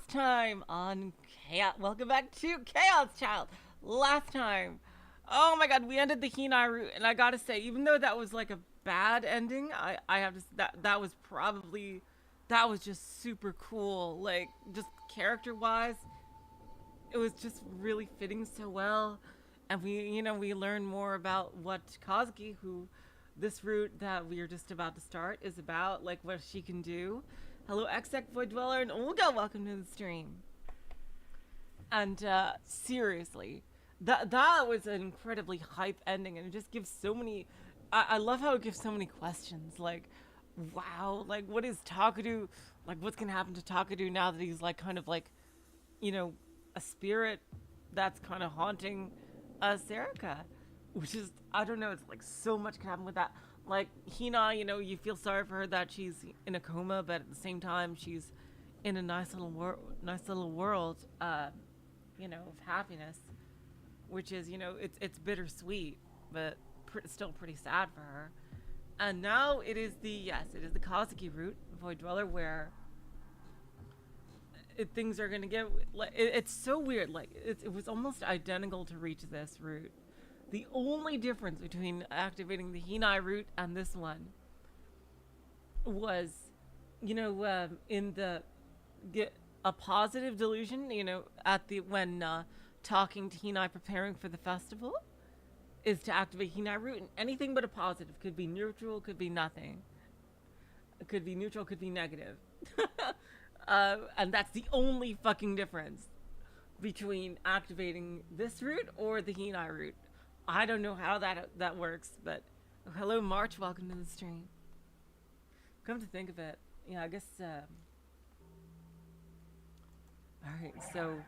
last time on Chaos. Welcome back to Chaos Child. Last time, oh my God, we ended the Hinae route, and I gotta say, even though that was like a bad ending, I have to that was probably that was just super cool. Like just character wise, it was just really fitting so well, and we learn more about what Kazuki, who this route that we are just about to start is about, like what she can do. Hello, Exec Void Dweller and Olga. Welcome to the stream. And seriously, that was an incredibly hype ending, and it just gives so many. I love how it gives so many questions. Like, wow, like what is Takuru? Like, what's gonna happen to Takuru now that he's like kind of like, you know, a spirit that's kind of haunting Serika, which is, I don't know. It's like so much can happen with that. Like Hina, you feel sorry for her that she's in a coma, but at the same time she's in a nice little world, of happiness, which is, it's bittersweet, but still pretty sad for her. And now it is the Kazuki route, Void Dweller, where things are gonna get like it's so weird. Like it was almost identical to reach this route. The only difference between activating the Hinae route and this one was, in the get a positive delusion, at the when talking to Hinae preparing for the festival, is to activate Hinae route, and anything but a positive. Could be neutral, could be nothing. It could be neutral, could be negative. And that's the only fucking difference between activating this route or the Hinae route. I don't know how that works, but hello, March. Welcome to the stream. Come to think of it, yeah, I guess. All right, so,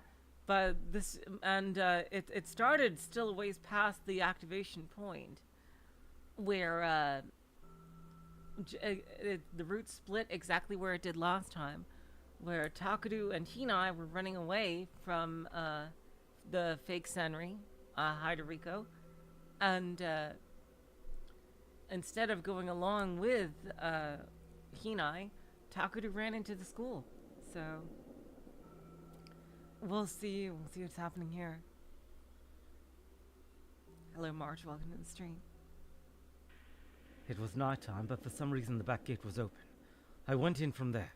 but this and it started still a ways past the activation point, where the route split exactly where it did last time, where Takuru and Hinae were running away from the fake Senri, Hidoriko. And instead of going along with Hinae, Takuru ran into the school. So we'll see what's happening here. Hello, March. Welcome to the stream. It was night time, but for some reason the back gate was open. I went in from there.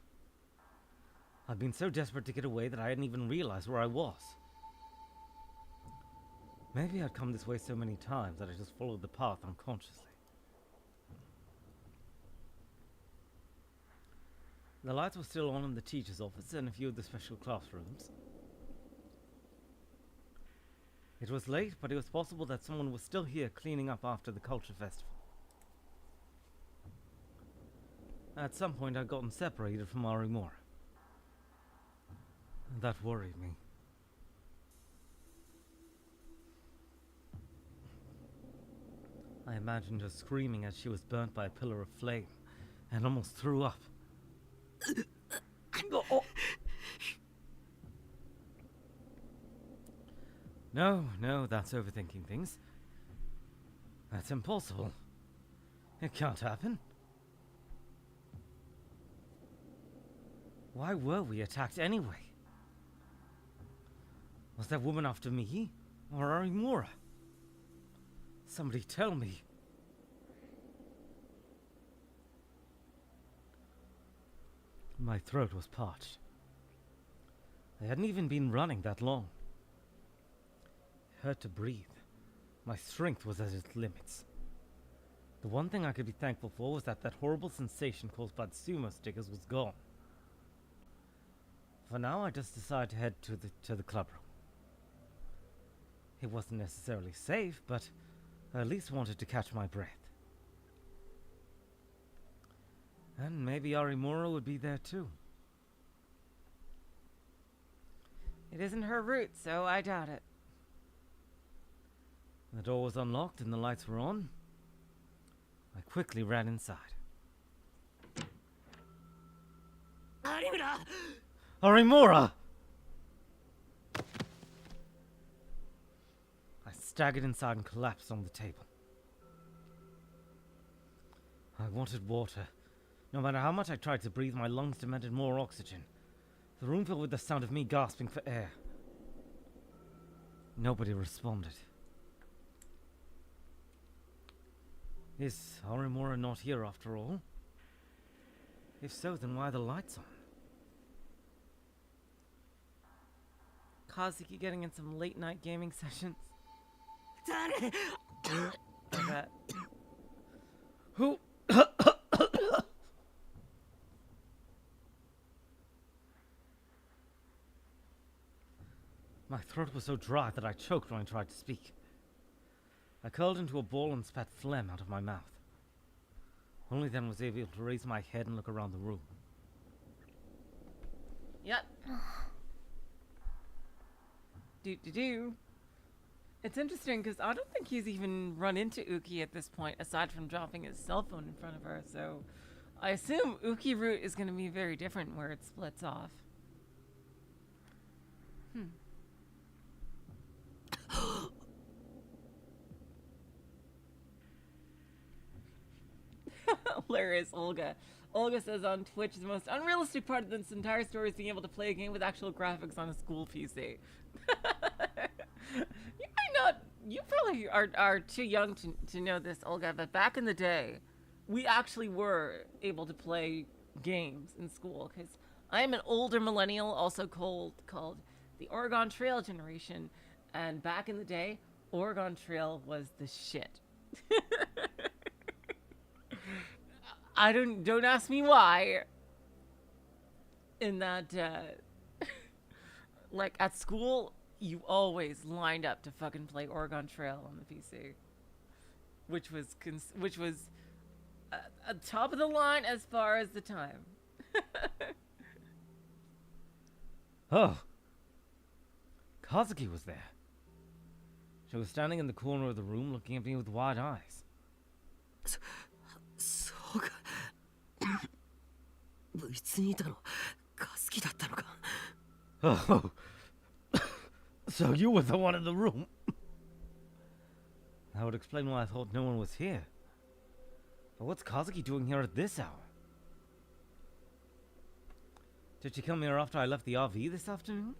I'd been so desperate to get away that I hadn't even realized where I was. Maybe I'd come this way so many times that I just followed the path unconsciously. The lights were still on in the teacher's office and a few of the special classrooms. It was late, but it was possible that someone was still here cleaning up after the culture festival. At some point I'd gotten separated from Arimura. That worried me. I imagined her screaming as she was burnt by a pillar of flame, and almost threw up. No, that's overthinking things. That's impossible. It can't happen. Why were we attacked anyway? Was that woman after me, or Arimura? Somebody tell me. My throat was parched. I hadn't even been running that long. It hurt to breathe. My strength was at its limits. The one thing I could be thankful for was that horrible sensation caused by the sumo stickers was gone. For now, I just decided to head to the clubroom. It wasn't necessarily safe, but I at least wanted to catch my breath. And maybe Arimura would be there too. It isn't her route, so I doubt it. The door was unlocked and the lights were on. I quickly ran inside. Arimura! I staggered inside and collapsed on the table. I wanted water. No matter how much I tried to breathe, my lungs demanded more oxygen. The room filled with the sound of me gasping for air. Nobody responded. Is Arimura not here after all? If so, then why are the lights on? Kazuki getting in some late night gaming sessions. I bet. Who? My throat was so dry that I choked when I tried to speak. I curled into a ball and spat phlegm out of my mouth. Only then was I able to raise my head and look around the room. Yep. Do. It's interesting because I don't think he's even run into Uki at this point, aside from dropping his cell phone in front of her. So I assume Uki route is going to be very different where it splits off. Hilarious, Olga. Olga says on Twitch, the most unrealistic part of this entire story is being able to play a game with actual graphics on a school PC. You probably are too young to know this, Olga, but back in the day, we actually were able to play games in school, because I am an older millennial, also called the Oregon Trail generation, and back in the day, Oregon Trail was the shit. Don't ask me why. In that, like at school, you always lined up to fucking play Oregon Trail on the PC, which was top of the line as far as the time. Oh, Kazuki was there. She was standing in the corner of the room, looking at me with wide eyes. Oh, so you were the one in the room? That would explain why I thought no one was here. But what's Kazuki doing here at this hour? Did she come here after I left the RV this afternoon?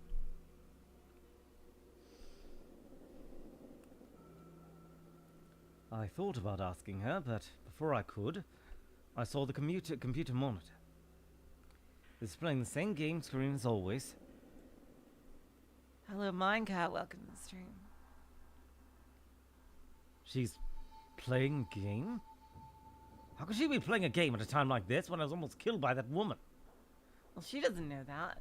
I thought about asking her, but before I could, I saw the computer monitor. Displaying the same game screen as always. Hello, Minecat. Welcome to the stream. She's playing a game? How could she be playing a game at a time like this when I was almost killed by that woman? Well, she doesn't know that.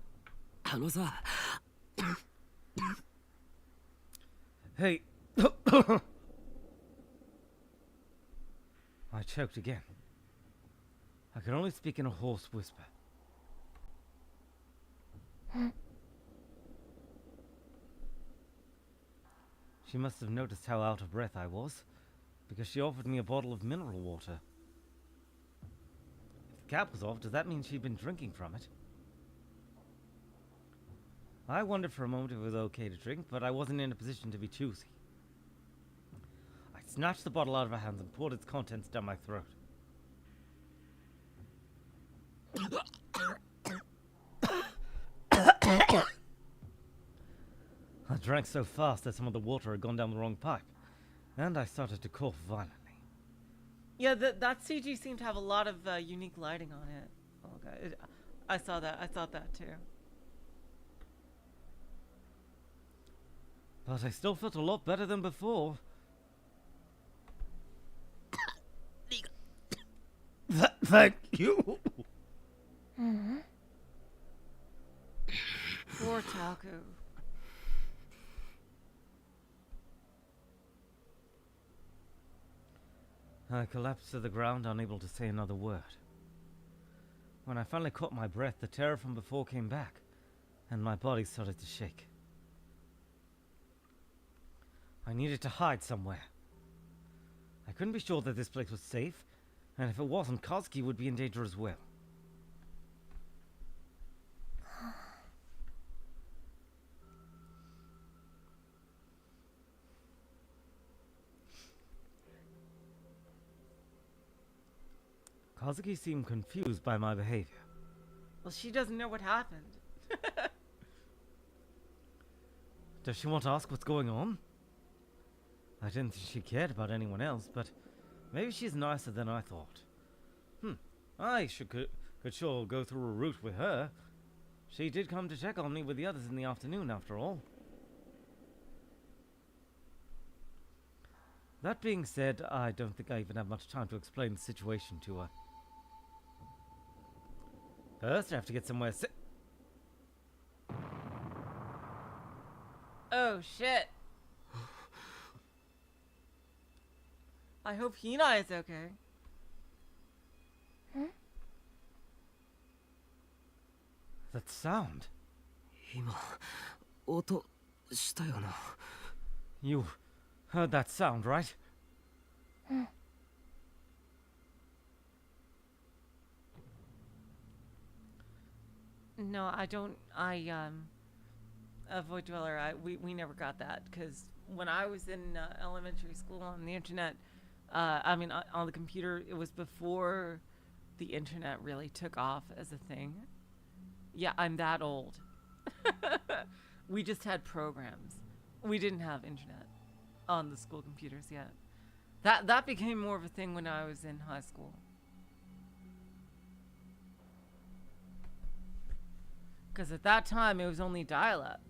Hey. I choked again. I could only speak in a hoarse whisper. She must have noticed how out of breath I was, because she offered me a bottle of mineral water. If the cap was off, does that mean she'd been drinking from it? I wondered for a moment if it was okay to drink, but I wasn't in a position to be choosy. I snatched the bottle out of her hands and poured its contents down my throat. I drank so fast that some of the water had gone down the wrong pipe, and I started to cough violently. Yeah, that CG seemed to have a lot of unique lighting on it. Okay, I saw that. I thought that too. But I still felt a lot better than before. Thank you. Poor Taku. I collapsed to the ground, unable to say another word. When I finally caught my breath, the terror from before came back, and my body started to shake. I needed to hide somewhere. I couldn't be sure that this place was safe, and if it wasn't, Kazuki would be in danger as well. Kazuki seemed confused by my behavior. Well, she doesn't know what happened. Does she want to ask what's going on? I didn't think she cared about anyone else, but maybe she's nicer than I thought. I could sure go through a route with her. She did come to check on me with the others in the afternoon, after all. That being said, I don't think I even have much time to explain the situation to her. First, I have to get somewhere Oh, shit. I hope Hinae is okay. That sound. 今音したよな。 You heard that sound, right? No, I don't. Void Dweller, we never got that, because when I was in elementary school on the internet, on the computer, it was before the internet really took off as a thing. Yeah, I'm that old. We just had programs. We didn't have internet on the school computers yet. That became more of a thing when I was in high school. Because at that time, it was only dial-up.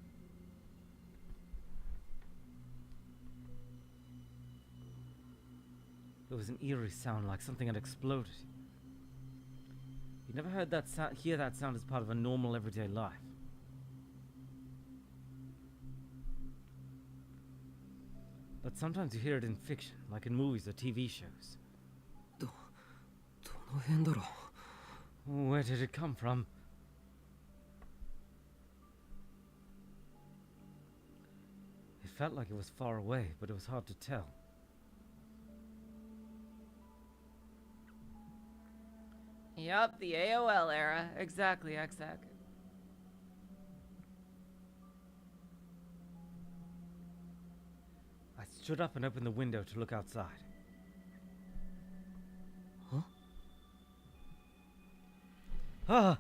It was an eerie sound, like something had exploded. You never heard that hear that sound as part of a normal everyday life. But sometimes you hear it in fiction, like in movies or TV shows. どの辺だろう。 Where did it come from? It felt like it was far away, but it was hard to tell. Yup, the AOL era. Exactly, exec. I stood up and opened the window to look outside. Huh? Ah!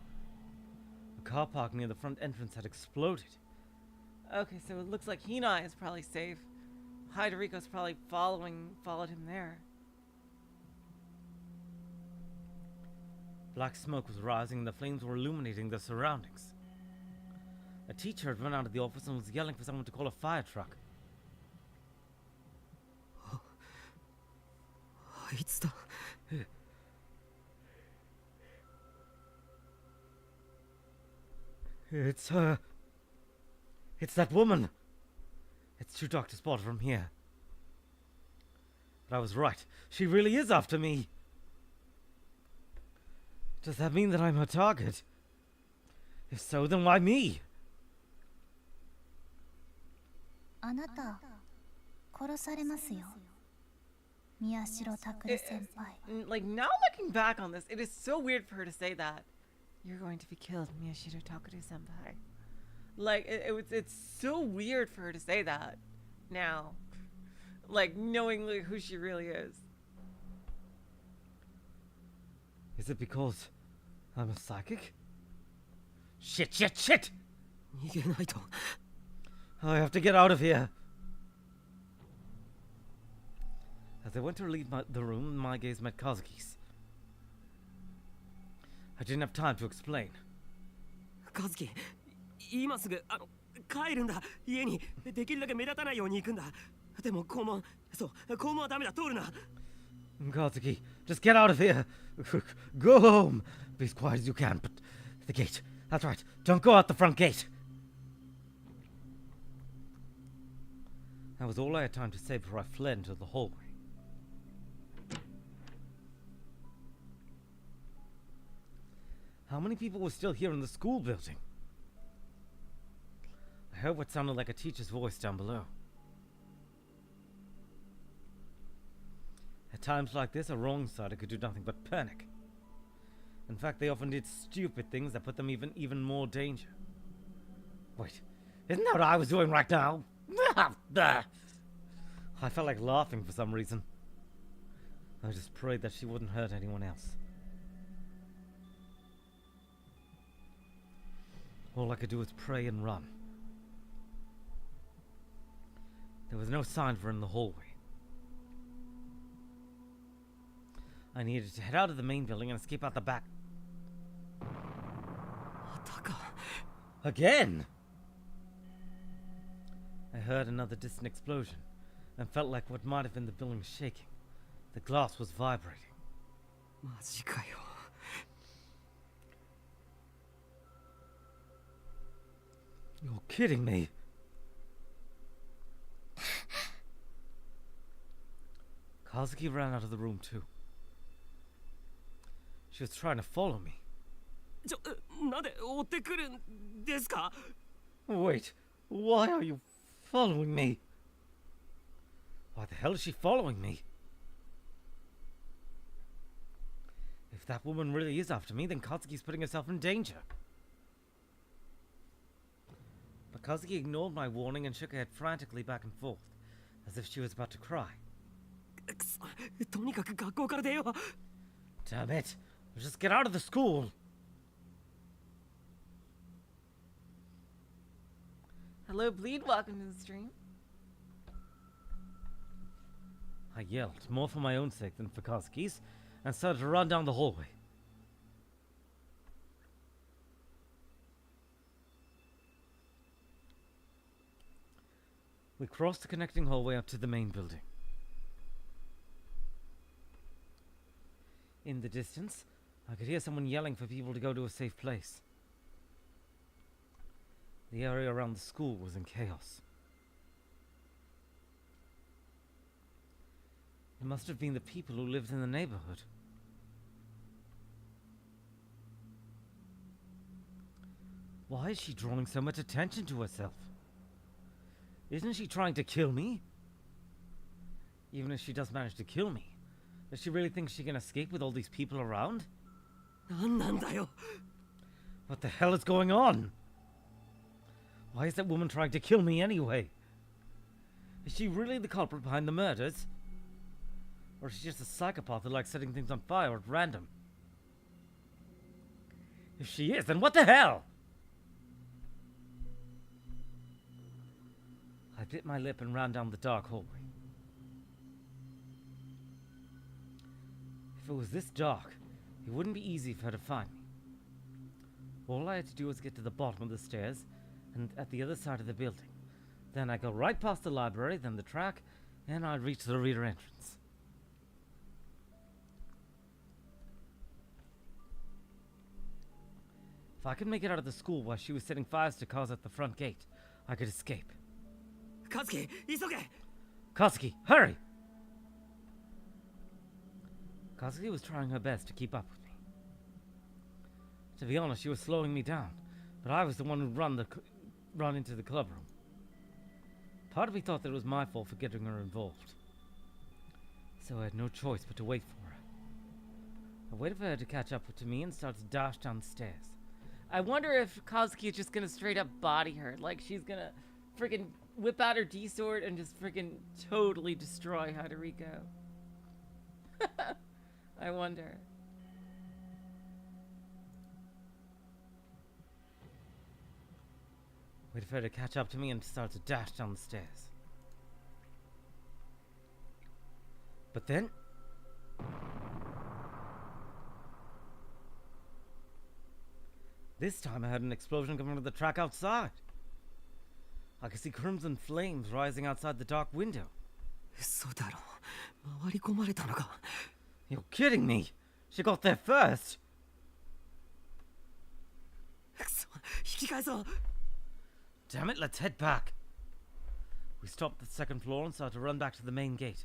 The car park near the front entrance had exploded. Okay, so it looks like Hinae is probably safe. Hidoriko's probably followed him there. Black smoke was rising and the flames were illuminating the surroundings. A teacher had run out of the office and was yelling for someone to call a fire truck. あいつだ。 It's her. It's that woman. It's too dark to spot from here. But I was right. She really is after me. Does that mean that I'm her target? If so, then why me? あなた殺されますよ。宮代拓先輩。 Like, now looking back on this, it is so weird for her to say that. You're going to be killed, Miyashiro Takuru senpai. Like, it's so weird for her to say that now. Like, knowing like, who she really is. Is it because I'm a psychic? Shit, shit, shit! 逃げないと。 I have to get out of here. As I went to leave the room, my gaze met Kazuki's. I didn't have time to explain. 和樹、今すぐ帰るんだ。家にできるだけ目立たないように行くんだ。でも校門はダメだ。通るな。 Kazuki, just get out of here. Go home. Be as quiet as you can, but the gate. That's right. Don't go out the front gate. That was all I had time to say before I fled into the hallway. How many people were still here in the school building? I heard what sounded like a teacher's voice down below. At times like this, a wrong sider could do nothing but panic. In fact, they often did stupid things that put them even more danger. Wait, isn't that what I was doing right now? I felt like laughing for some reason. I just prayed that she wouldn't hurt anyone else. All I could do was pray and run. There was no sign of her in the hallway. I needed to head out of the main building and escape out the back. Again! I heard another distant explosion and felt like what might have been the building shaking. The glass was vibrating. マジかよ。You're kidding me. Kazuki ran out of the room too. She was trying to follow me. なんで追ってくるんですか？ Wait, why are you following me? Why the hell is she following me? If that woman really is after me, then Kazuki's putting herself in danger. But Kazuki ignored my warning and shook her head frantically back and forth, as if she was about to cry. くそ、とにかく学校から出よう。 Damn it! Just get out of the school! Hello, Bleed. Welcome to the stream. I yelled, more for my own sake than for Kazuki's, and started to run down the hallway. We crossed the connecting hallway up to the main building. In the distance, I could hear someone yelling for people to go to a safe place. The area around the school was in chaos. It must have been the people who lived in the neighborhood. Why is she drawing so much attention to herself? Isn't she trying to kill me? Even if she does manage to kill me, does she really think she can escape with all these people around? なんなんだよ。 What the hell is going on? Why is that woman trying to kill me anyway? Is she really the culprit behind the murders? Or is she just a psychopath who likes setting things on fire at random? If she is, then what the hell? I bit my lip and ran down the dark hallway. If it was this dark, it wouldn't be easy for her to find me. All I had to do was get to the bottom of the stairs and at the other side of the building. Then I'd go right past the library, then the track, and I'd reach the reader entrance. If I could make it out of the school while she was setting fires to cars at the front gate, I could escape. カズキ、急げ。 Kazuki, hurry! Kazuki was trying her best to keep up with me. To be honest, she was slowing me down, but I was the one who run into the club room. Part of me thought that it was my fault for getting her involved, so I had no choice but to wait for her. I waited for her to catch up to me and started to dash down the stairs. I wonder if Kazuki is just gonna straight up body her. Like she's gonna freaking whip out her D-sword and just freaking totally destroy Haruiko. I wonder. Waited for her to catch up to me and start to dash down the stairs. But then... this time I heard an explosion coming from the track outside. I could see crimson flames rising outside the dark window. 嘘だろ。回り込まれたのか。 You're kidding me! She got there first! くそ、引き返そう。 Damn it, let's head back! We stopped at the second floor and started to run back to the main gate.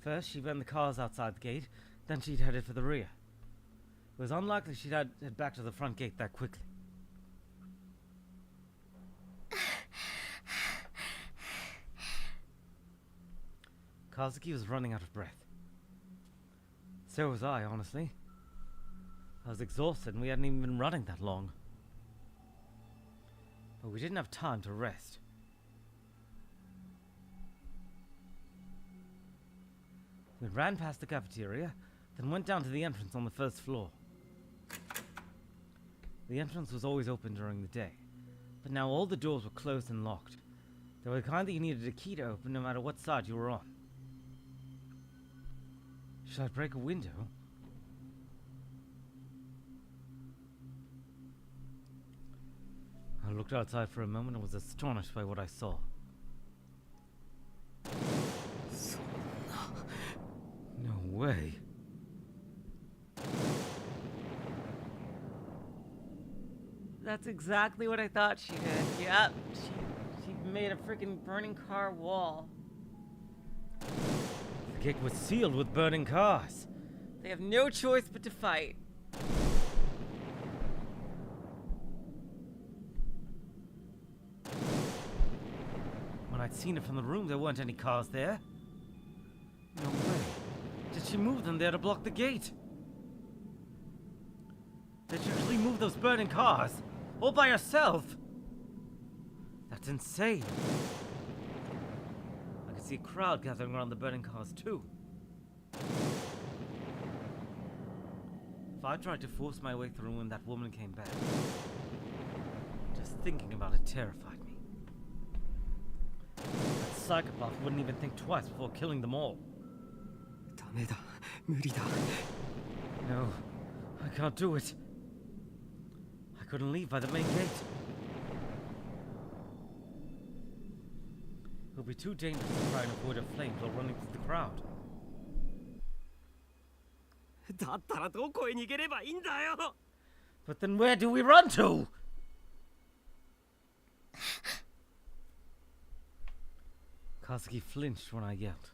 First, she ran the cars outside the gate, then she'd headed for the rear. It was unlikely she'd head back to the front gate that quickly. Kazuki was running out of breath. So was I, honestly. I was exhausted and we hadn't even been running that long. But we didn't have time to rest. We ran past the cafeteria, then went down to the entrance on the first floor. The entrance was always open during the day, but now all the doors were closed and locked. They were the kind that you needed a key to open no matter what side you were on. Should I break a window? I looked outside for a moment and was astonished by what I saw. No way. That's exactly what I thought she did. Yep, she made a freaking burning car wall. The gate was sealed with burning cars. They have no choice but to fight. When I'd seen it from the room, there weren't any cars there. No way. Did she move them there to block the gate? Did she actually move those burning cars? All by herself? That's insane. I could see a crowd gathering around the burning cars too. If I tried to force my way through when that woman came back, just thinking about it terrified me. That psychopath wouldn't even think twice before killing them all. ダメだ、無理だ。 No, I can't do it. I couldn't leave by the main gate. It would be too dangerous to try and avoid her flames while running through the crowd. だったらどこへ逃げればいいんだよ。 But then where do we run to? Kazuki flinched when I yelled.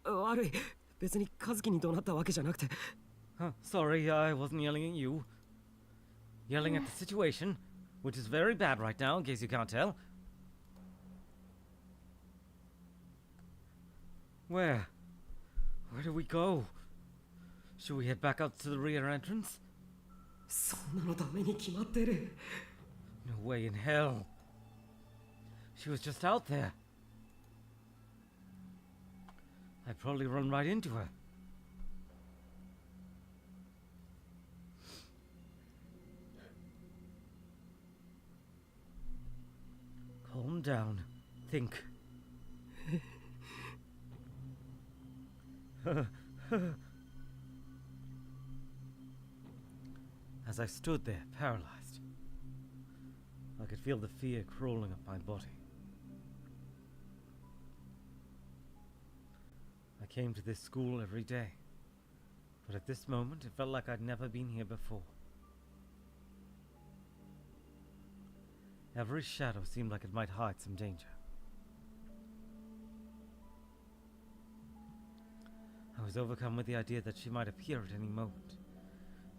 悪い。別に和樹に怒鳴ったわけじゃなくて。 Huh, sorry, I wasn't yelling at you. Yelling at the situation, which is very bad right now, in case you can't tell. Where? Where do we go? Should we head back out to the rear entrance? そんなのダメに決まってる。 No way in hell. She was just out there. I'd probably run right into her. Calm down. Think. As I stood there, paralyzed, I could feel the fear crawling up my body. I came to this school every day, but at this moment it felt like I'd never been here before. Every shadow seemed like it might hide some danger. I was overcome with the idea that she might appear at any moment,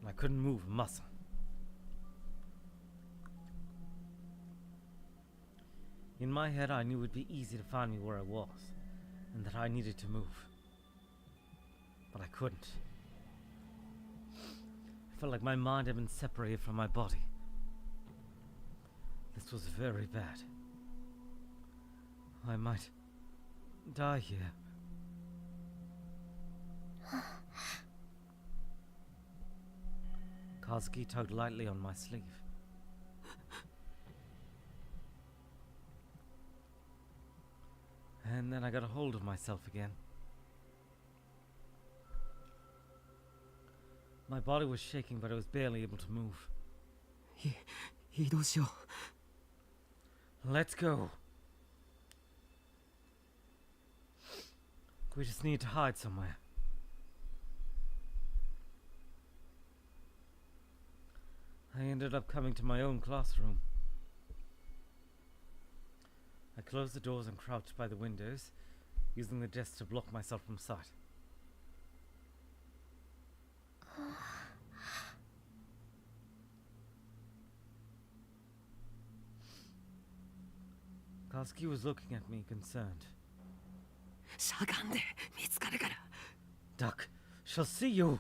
and I couldn't move a muscle. In my head, I knew it would be easy to find me where I was, and that I needed to move. But I couldn't. I felt like my mind had been separated from my body. This was very bad. I might die here. Kazuki tugged lightly on my sleeve. And then I got a hold of myself again. My body was shaking, but I was barely able to move. 移動しよう。 Let's go. We just need to hide somewhere. I ended up coming to my own classroom. I closed the doors and crouched by the windows, using the desk to block myself from sight. Kazuki was looking at me, concerned. しゃがんで見つかるから。 Duck, she'll see you!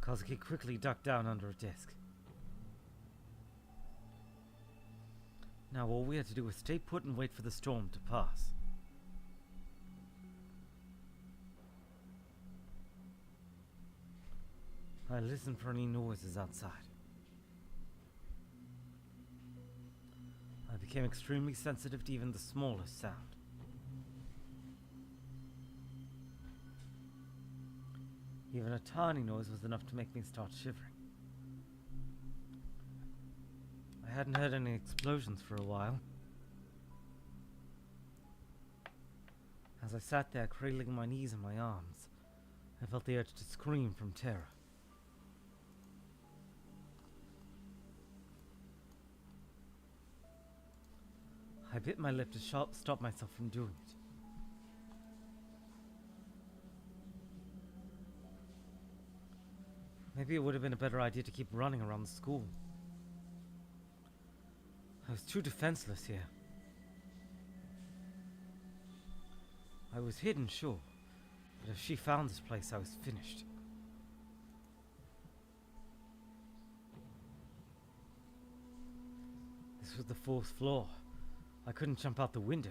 Kazuki quickly ducked down under a desk. Now all we had to do was stay put and wait for the storm to pass. I listened for any noises outside. I became extremely sensitive to even the smallest sound. Even a tiny noise was enough to make me start shivering. I hadn't heard any explosions for a while. As I sat there cradling my knees in my arms, I felt the urge to scream from terror. I bit my lip to stop myself from doing it. Maybe it would have been a better idea to keep running around the school. I was too defenseless here. I was hidden, sure, but if she found this place, I was finished. This was the 4th floor. I couldn't jump out the window.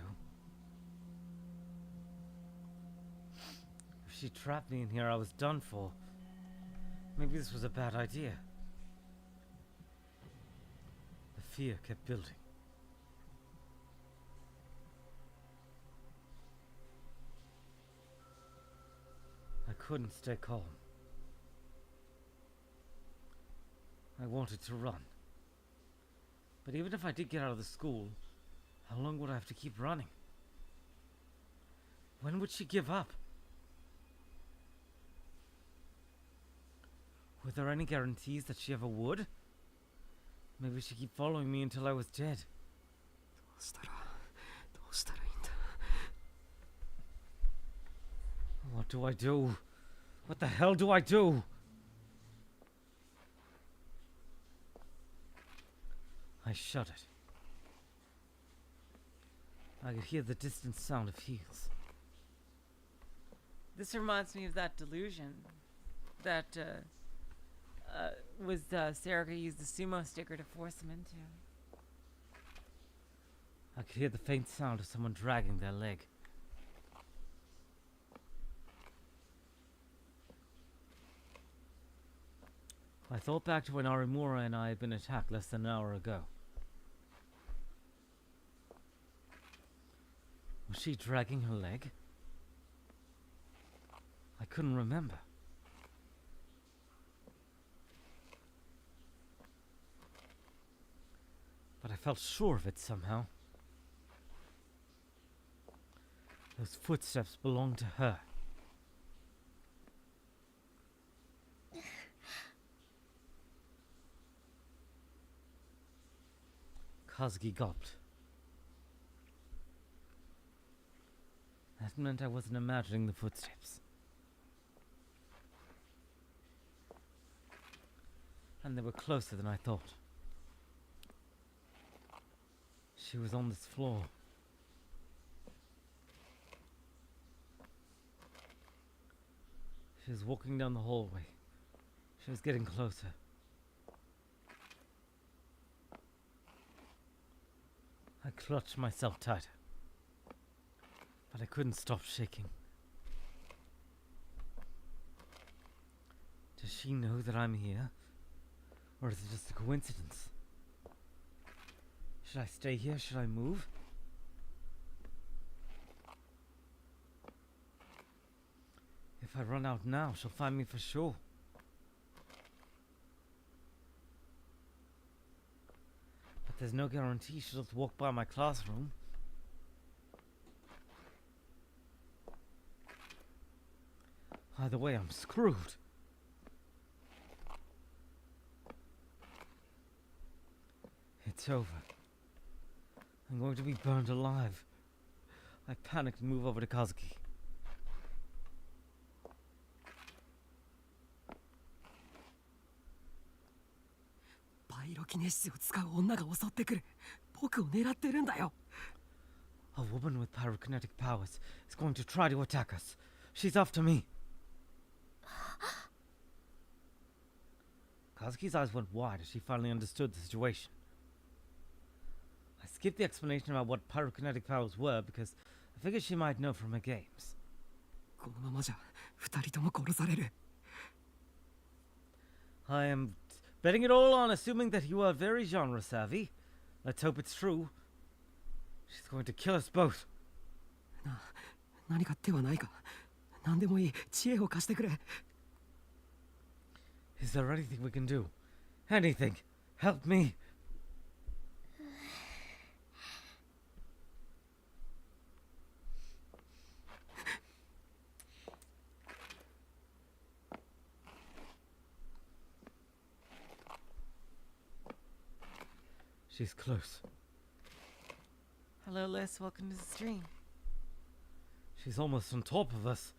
If she trapped me in here, I was done for. Maybe this was a bad idea. The fear kept building. I couldn't stay calm. I wanted to run. But even if I did get out of the school, how long would I have to keep running? When would she give up? Were there any guarantees that she ever would? Maybe she'd keep following me until I was dead. どうしたらいいんだ What do I do? What the hell do I do? I shuddered. I could hear the distant sound of heels. This reminds me of that delusion that Serika used the sumo sticker to force him into. I could hear the faint sound of someone dragging their leg. I thought back to when Arimura and I had been attacked less than an hour ago. Was she dragging her leg? I couldn't remember. But I felt sure of it somehow. Those footsteps belonged to her. Kazuki gulped. That meant I wasn't imagining the footsteps. And they were closer than I thought. She was on this floor. She was walking down the hallway. She was getting closer. I clutched myself tighter, but I couldn't stop shaking. Does she know that I'm here? Or is it just a coincidence? Should I stay here? Should I move? If I run out now, she'll find me for sure. But there's no guarantee she'll just walk by my classroom. Either way, I'm screwed. It's over. I'm going to be burned alive. I panicked and moved over to Kazuki. A woman with pyrokinetic powers is going to try to attack us. She's after me. Kazuki's eyes went wide as she finally understood the situation. I skipped the explanation about what pyrokinetic powers were because I figured she might know from her games. I am betting it all on assuming that you are very genre savvy. Let's hope it's true. She's going to kill us both. 何か手はないか。何でもいい。知恵を貸してくれ。 Is there anything we can do? Anything. Help me. She's close. Hello, Liz. Welcome to the stream. She's almost on top of us.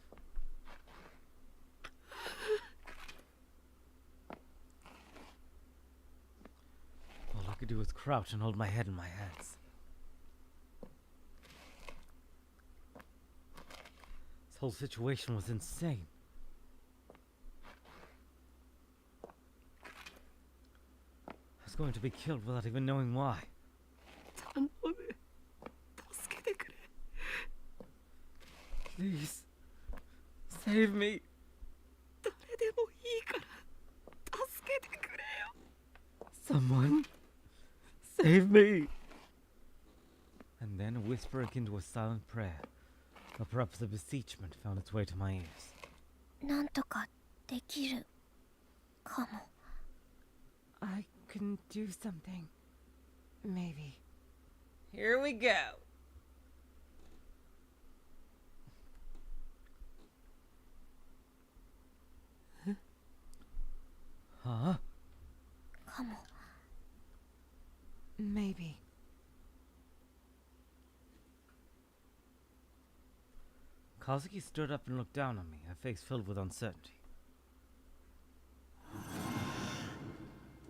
All I could do was crouch and hold my head in my hands. This whole situation was insane. I was going to be killed without even knowing why. 頼む。助けてくれ。 Please. Save me. 誰でもいいから助けてくれよ。 Someone. Save me. And then a whisper akin to a silent prayer, or perhaps a beseechment, found its way to my ears. なんとかできるかも。 I can do something. Maybe. Here we go. Huh? かも。 Maybe. Kazuki stood up and looked down on me, her face filled with uncertainty.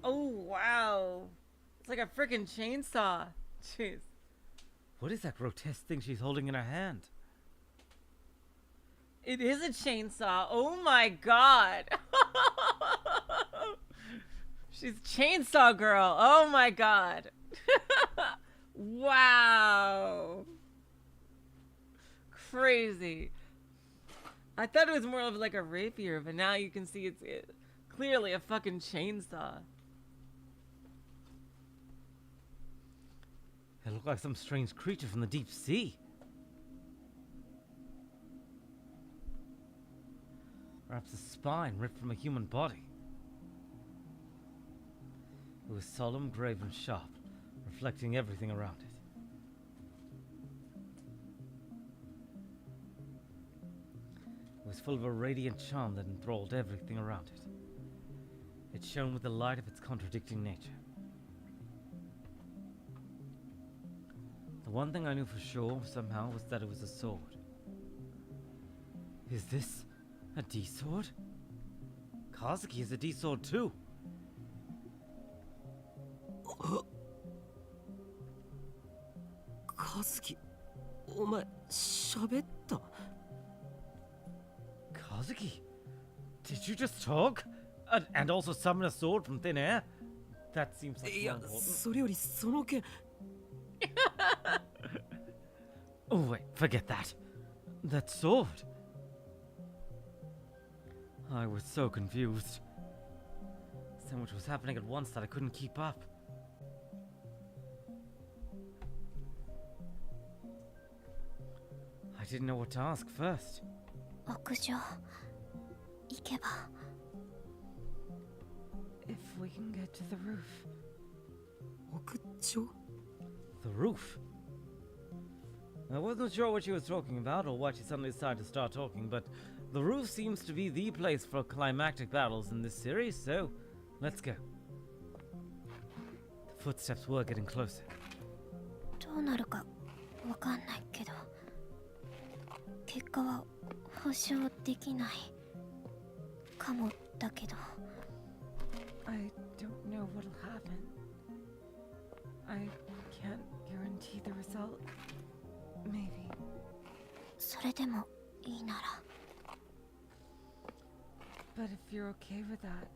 Oh, wow. It's like a freaking chainsaw. Jeez. What is that grotesque thing she's holding in her hand? It is a chainsaw. Oh my god. She's chainsaw girl. Oh my god. Wow. Crazy. I thought it was more of like a rapier, but now you can see it's clearly a fucking chainsaw. It looked like some strange creature from the deep sea. Perhaps a spine ripped from a human body. It was solemn, grave, and sharp, reflecting everything around it. It was full of a radiant charm that enthralled everything around it. It shone with the light of its contradicting nature. The one thing I knew for sure, somehow, was that it was a sword. Is this a D-sword? Kazuki is a D-sword too. Kazuki, お前喋った。 Kazuki, did you just talk? And also summon a sword from thin air? That seems like いや、 more important. それよりその件。 Oh wait, forget that. That sword. I was so confused. So much was happening at once that I couldn't keep up. I didn't know what to ask first. 屋上行けば。 If we can get to the roof. 屋上 The roof. I wasn't sure what she was talking about or why she suddenly decided to start talking, but the roof seems to be the place for climactic battles in this series, so let's go. The footsteps were getting closer. どうなるかわかんないけど、結果は保証できないかもだけど。 I don't know what'll happen. I can't guarantee the result. Maybe. それでもいいなら。 But if you're okay with that.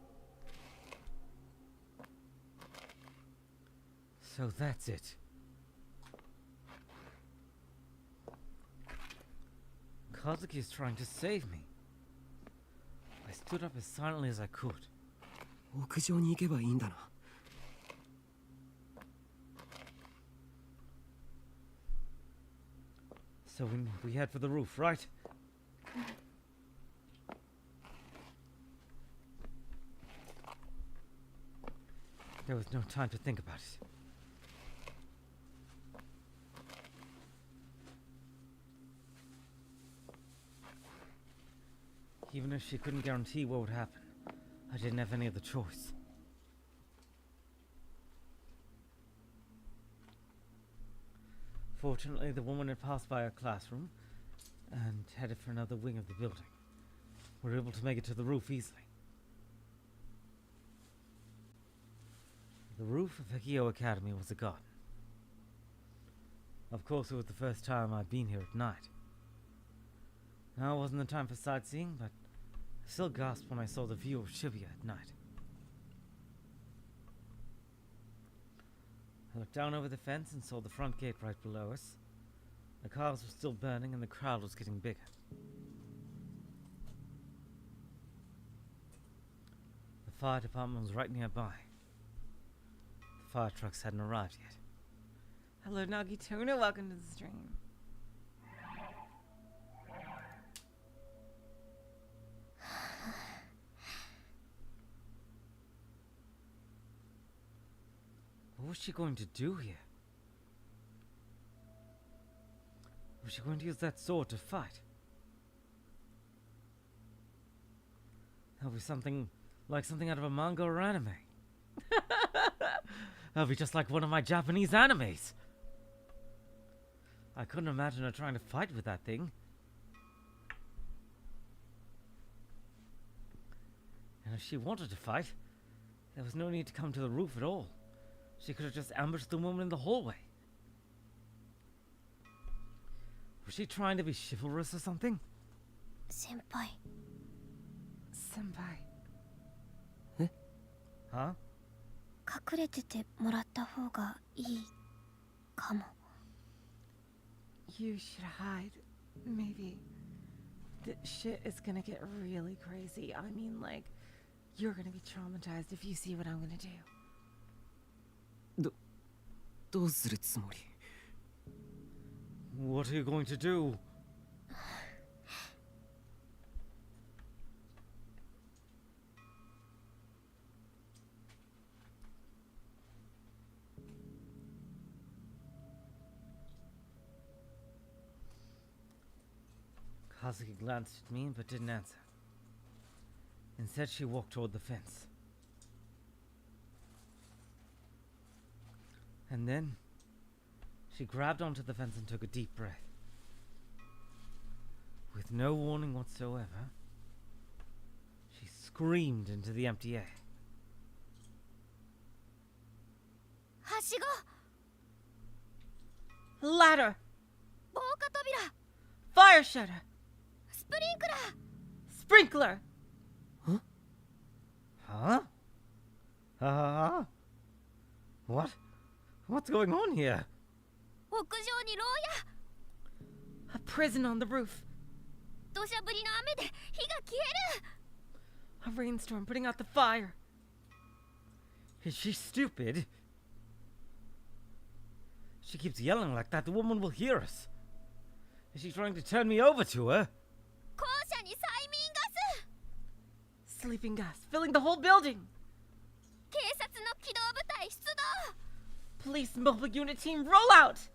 So that's it. Kazuki is trying to save me. I stood up as silently as I could, 屋上に行けばいいんだな。So we head for the roof, right? There was no time to think about it. Even if she couldn't guarantee what would happen, I didn't have any other choice. Fortunately, the woman had passed by our classroom and headed for another wing of the building. We were able to make it to the roof easily. The roof of Hikio Academy was a garden. Of course, it was the first time I'd been here at night. Now it wasn't the time for sightseeing, but I still gasped when I saw the view of Shibuya at night. I looked down over the fence and saw the front gate right below us. The cars were still burning and the crowd was getting bigger. The fire department was right nearby. The fire trucks hadn't arrived yet. Hello, Nagituna. Welcome to the stream. What was she going to do here? Was she going to use that sword to fight? That'll be something out of a manga or anime. That'll be just like one of my Japanese animes. I couldn't imagine her trying to fight with that thing. And if she wanted to fight, there was no need to come to the roof at all. She could have just ambushed the woman in the hallway. Was she trying to be chivalrous or something? Senpai. Senpai. Huh? 隠れててもらった方がいいかも。You should hide. Maybe. The shit is gonna get really crazy. I mean, like, you're gonna be traumatized if you see what I'm gonna do. どうするつもり？ What are you going to do? Kazuki glanced at me but didn't answer. Instead, she walked toward the fence. And then, she grabbed onto the fence and took a deep breath. With no warning whatsoever, she screamed into the empty air. はしご Ladder! 防火扉 Fire shutter! スプリンクラー Sprinkler! Huh? What? What's going on here? 屋上に牢屋 A prison on the roof. 土砂降りの雨で火が消える A rainstorm putting out the fire. Is she stupid? She keeps yelling like that. The woman will hear us. Is she trying to turn me over to her? 校舎に催眠ガス Sleeping gas filling the whole building. 警察の機動部隊出動 Police mobile unit team roll out.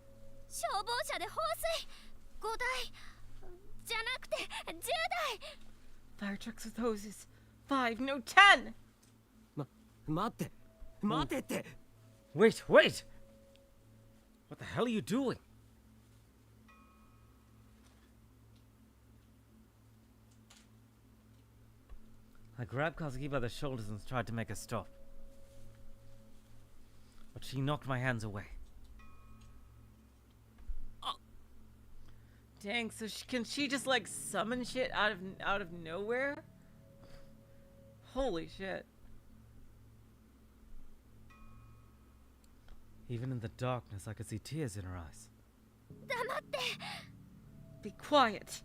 消防車で放水5台じゃなくて10台 Fire trucks with hoses. 5, no 10. 待てって。 Wait! What the hell are you doing? I grabbed Kazuki by the shoulders and tried to make her stop. But she knocked my hands away. Dang, so can she just like summon shit out of nowhere? Holy shit. Even in the darkness, I could see tears in her eyes. 黙って Be quiet.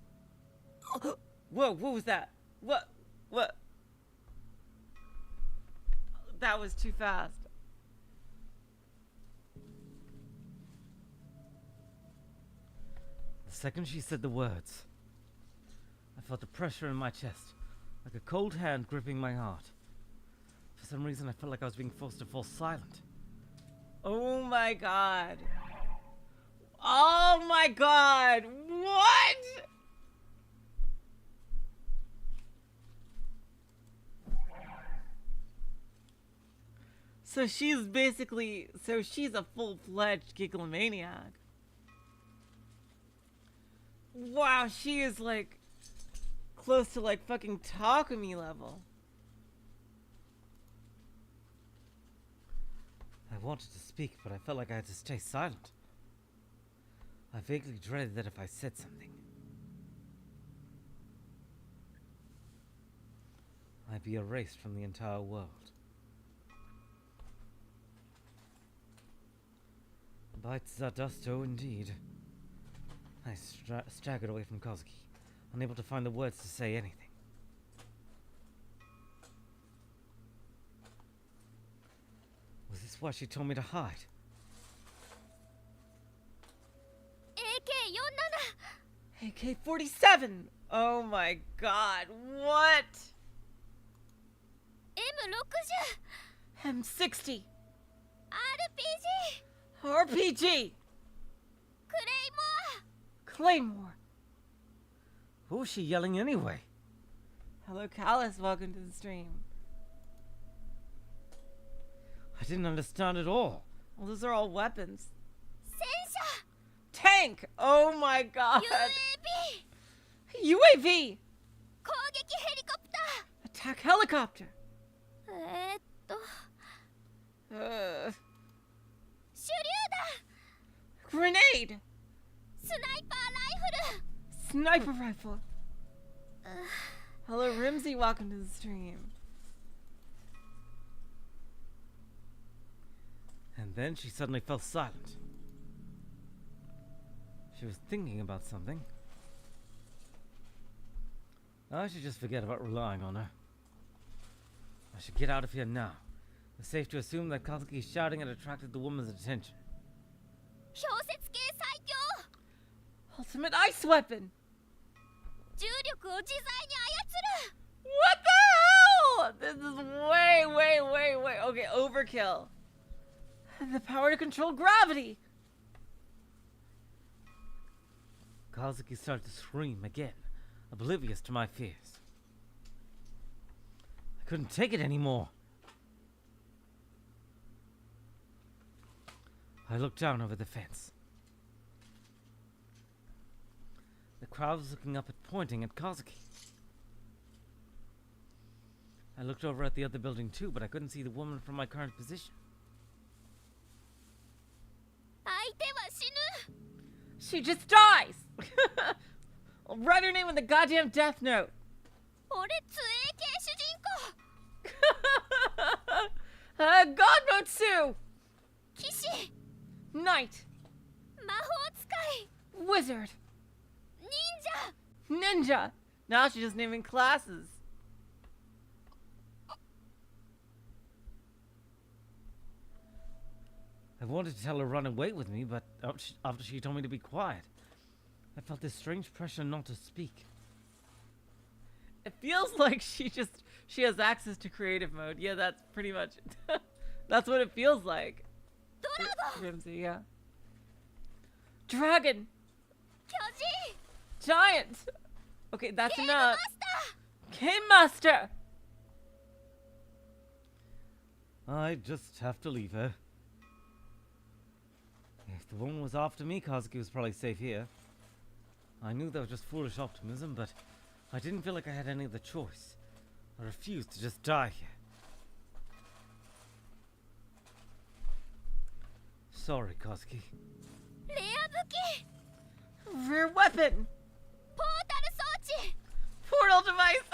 Whoa, what was that? What? That was too fast. The second she said the words, I felt a pressure in my chest, like a cold hand gripping my heart. For some reason, I felt like I was being forced to fall silent. Oh my god. Oh my god. What? So she's a full-fledged gigalomaniac. Wow, she is like close to like fucking Takumi level. I wanted to speak, but I felt like I had to stay silent. I vaguely dreaded that if I said something, I'd be erased from the entire world. Bites are dust, oh indeed. I staggered away from Kazuki, unable to find the words to say anything. Was this why she told me to hide? AK-47! Oh my god, what? M60! RPG! Claymore! What was she yelling anyway? Hello, Callus. Welcome to the stream. I didn't understand at all. Well, those are all weapons. Tank! Oh my god! UAV! Attack helicopter! Grenade! Sniper rifle! Hello, Rimsey. Welcome to the stream. And then she suddenly fell silent. She was thinking about something. I should just forget about relying on her. I should get out of here now. It's safe to assume that Kazuki's shouting had attracted the woman's attention. Ultimate ice weapon! What the hell? This is way. Okay, overkill. The power to control gravity! Kazuki started to scream again, oblivious to my fears. I couldn't take it anymore. I looked down over the fence. The crowd was looking up and pointing at Kazuki. I looked over at the other building too, but I couldn't see the woman from my current position. She just dies! I'll write her name in the goddamn death note. God mode Sue! Knight! Wizard! Ninja! Now she's just naming classes. I wanted to tell her to run away with me, but after she told me to be quiet, I felt this strange pressure not to speak. It feels like she has access to creative mode. Yeah, that's pretty much that's what it feels like. Rimsey, yeah. Dragon! Giant! Okay, that's enough. Game Master! I just have to leave her. If the woman was after me, Kazuki was probably safe here. I knew that was just foolish optimism, but I didn't feel like I had any other choice. I refused to just die here. Sorry, Kazuki. Rear weapon! Portal device!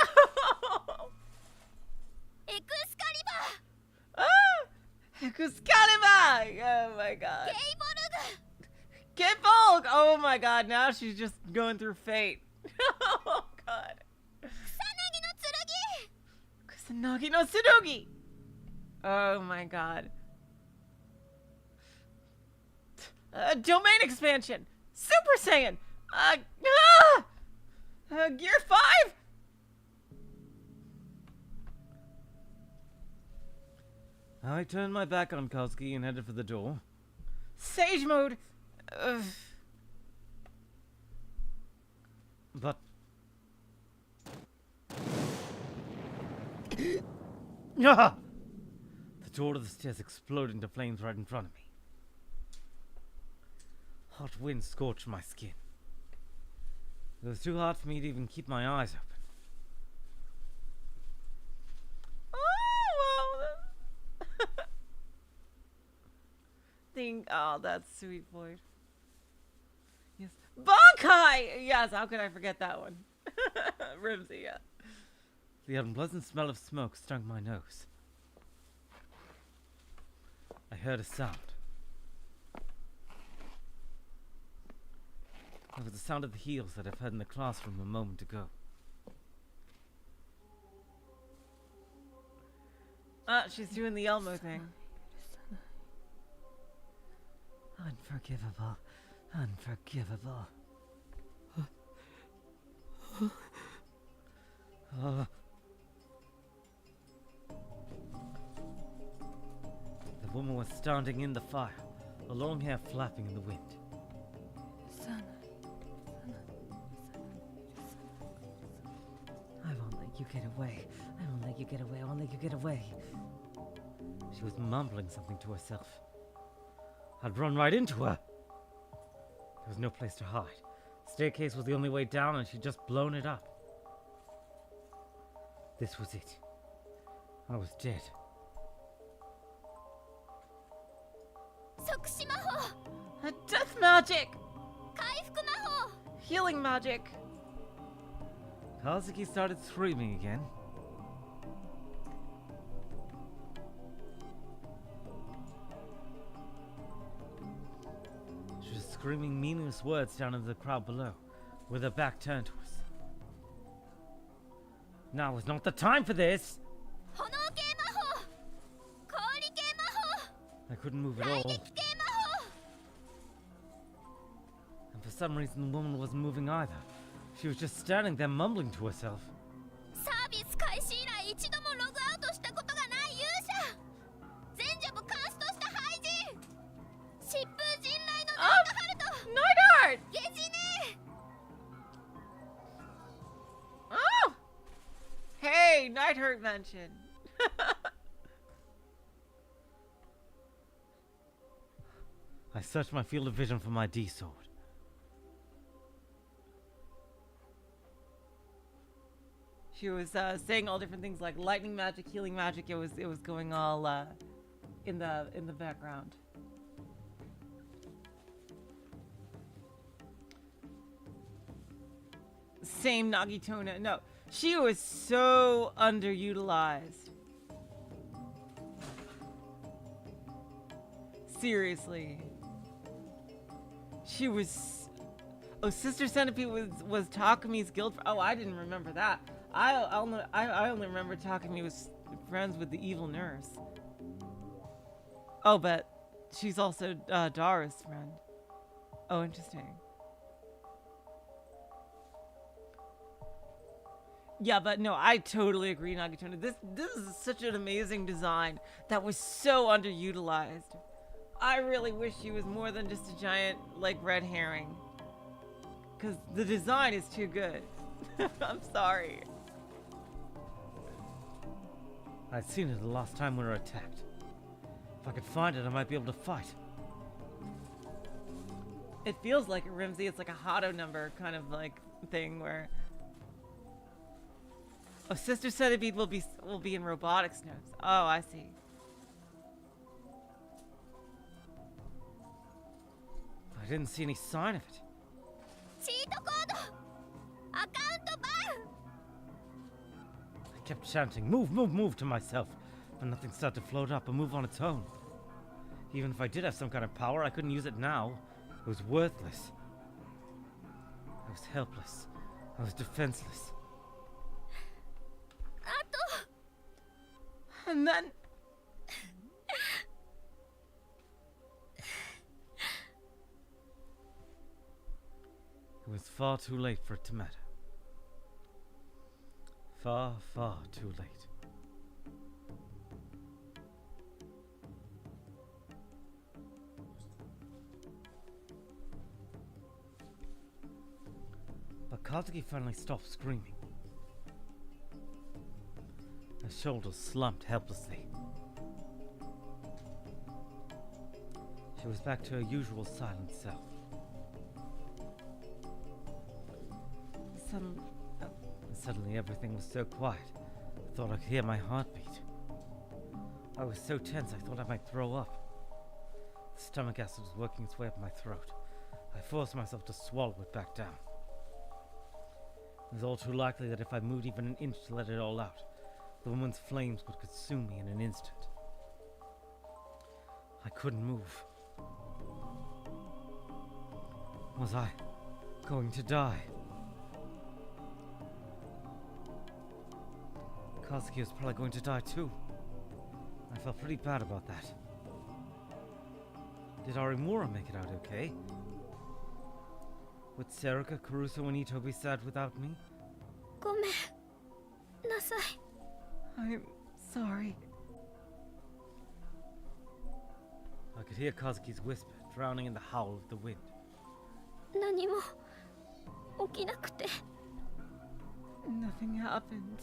Excalibur! Oh my god. Gaybolg! Oh my god, now she's just going through fate. Oh god. Kusanagi no Tsurugi! Oh my god. Domain expansion. Super Saiyan. Gear 5. I turned my back on Kazuki and headed for the door. Sage mode. But ah! The door to the stairs exploded into flames right in front of me. Hot wind scorched my skin. It was too hot for me to even keep my eyes open. Oh, well. Oh, that's sweet, Floyd. Yes. Bankai! Yes, how could I forget that one? Rimsey, yeah. The unpleasant smell of smoke stung my nose. I heard a sound. It was the sound of the heels that I've heard in the classroom a moment ago. She's doing the Elmo thing. Unforgivable. Unforgivable. The woman was standing in the fire, her long hair flapping in the wind. I won't let you get away. I won't let you get away. I won't let you get away. She was mumbling something to herself. I'd run right into her. There was no place to hide. The staircase was the only way down, and she'd just blown it up. This was it. I was dead. Death magic! Healing magic! Kazuki started screaming again. She was screaming meaningless words down into the crowd below, with her back turned to us. Now is not the time for this! I couldn't move at all. And for some reason the woman wasn't moving either. She was just standing there mumbling to herself. Neidhart! Oh! Hey, Neidhart mentioned. I searched my field of vision for my D-sword. She was saying all different things like lightning magic, healing magic. It was going all in the background. Same Nagitona. No, she was so underutilized. Seriously. She was. Oh, Sister Centipede was Takumi's guild. Oh, I didn't remember that. I only remember Takumi was friends with the evil nurse. Oh, but she's also Dara's friend. Oh, interesting. Yeah, but no, I totally agree, Nagitona. This is such an amazing design that was so underutilized. I really wish she was more than just a giant, like, red herring. Because the design is too good. I'm sorry. I'd seen it the last time we were attacked. If I could find it, I might be able to fight. It feels like a Rimsey. It's like a Hado number kind of like thing where. Oh, Sister Centipede will be in robotics notes. Oh, I see. I didn't see any sign of it. I kept chanting, "Move, move, move," to myself, but nothing started to float up and move on its own. Even if I did have some kind of power, I couldn't use it now. It was worthless. I was helpless. I was defenseless. And then far too late for it to matter. Far, far too late. But Kazuki finally stopped screaming. Her shoulders slumped helplessly. She was back to her usual silent self. Suddenly everything was so quiet, I thought I could hear my heartbeat. I was so tense I thought I might throw up. The stomach acid was working its way up my throat. I forced myself to swallow it back down. It was all too likely that if I moved even an inch to let it all out, the woman's flames would consume me in an instant. I couldn't move. Was I going to die? Kazuki was probably going to die too. I felt pretty bad about that. Did Arimura make it out okay? Would Serika, Caruso, and Ito be sad without me? ごめんなさい。 I'm sorry. I could hear Kazuki's whisper, drowning in the howl of the wind. 何も起きなくて。 Nothing happened.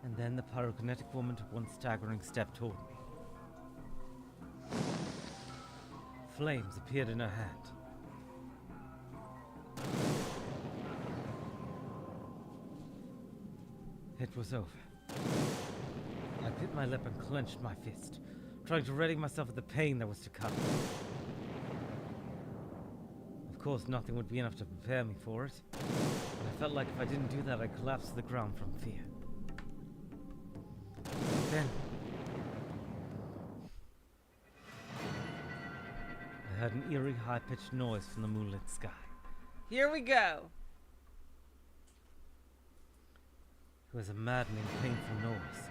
And then the pyrokinetic woman took one staggering step toward me. Flames appeared in her hand. It was over. I bit my lip and clenched my fist, trying to ready myself for the pain that was to come. Of course, nothing would be enough to prepare me for it, but I felt like if I didn't do that, I'd collapse to the ground from fear. Then I heard an eerie, high-pitched noise from the moonlit sky. Here we go. It was a maddening, painful noise,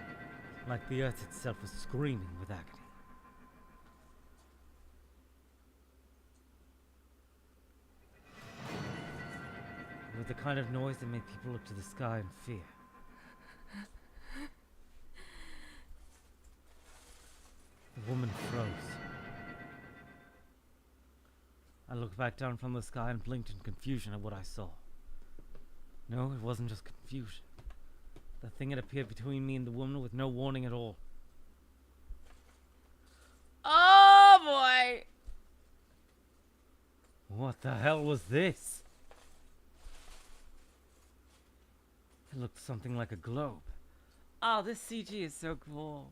like the earth itself was screaming with agony. It was the kind of noise that made people look to the sky in fear. The woman froze. I looked back down from the sky and blinked in confusion at what I saw. No, it wasn't just confusion. The thing had appeared between me and the woman with no warning at all. Oh boy! What the hell was this? It looked something like a globe. Oh, this CG is so cool.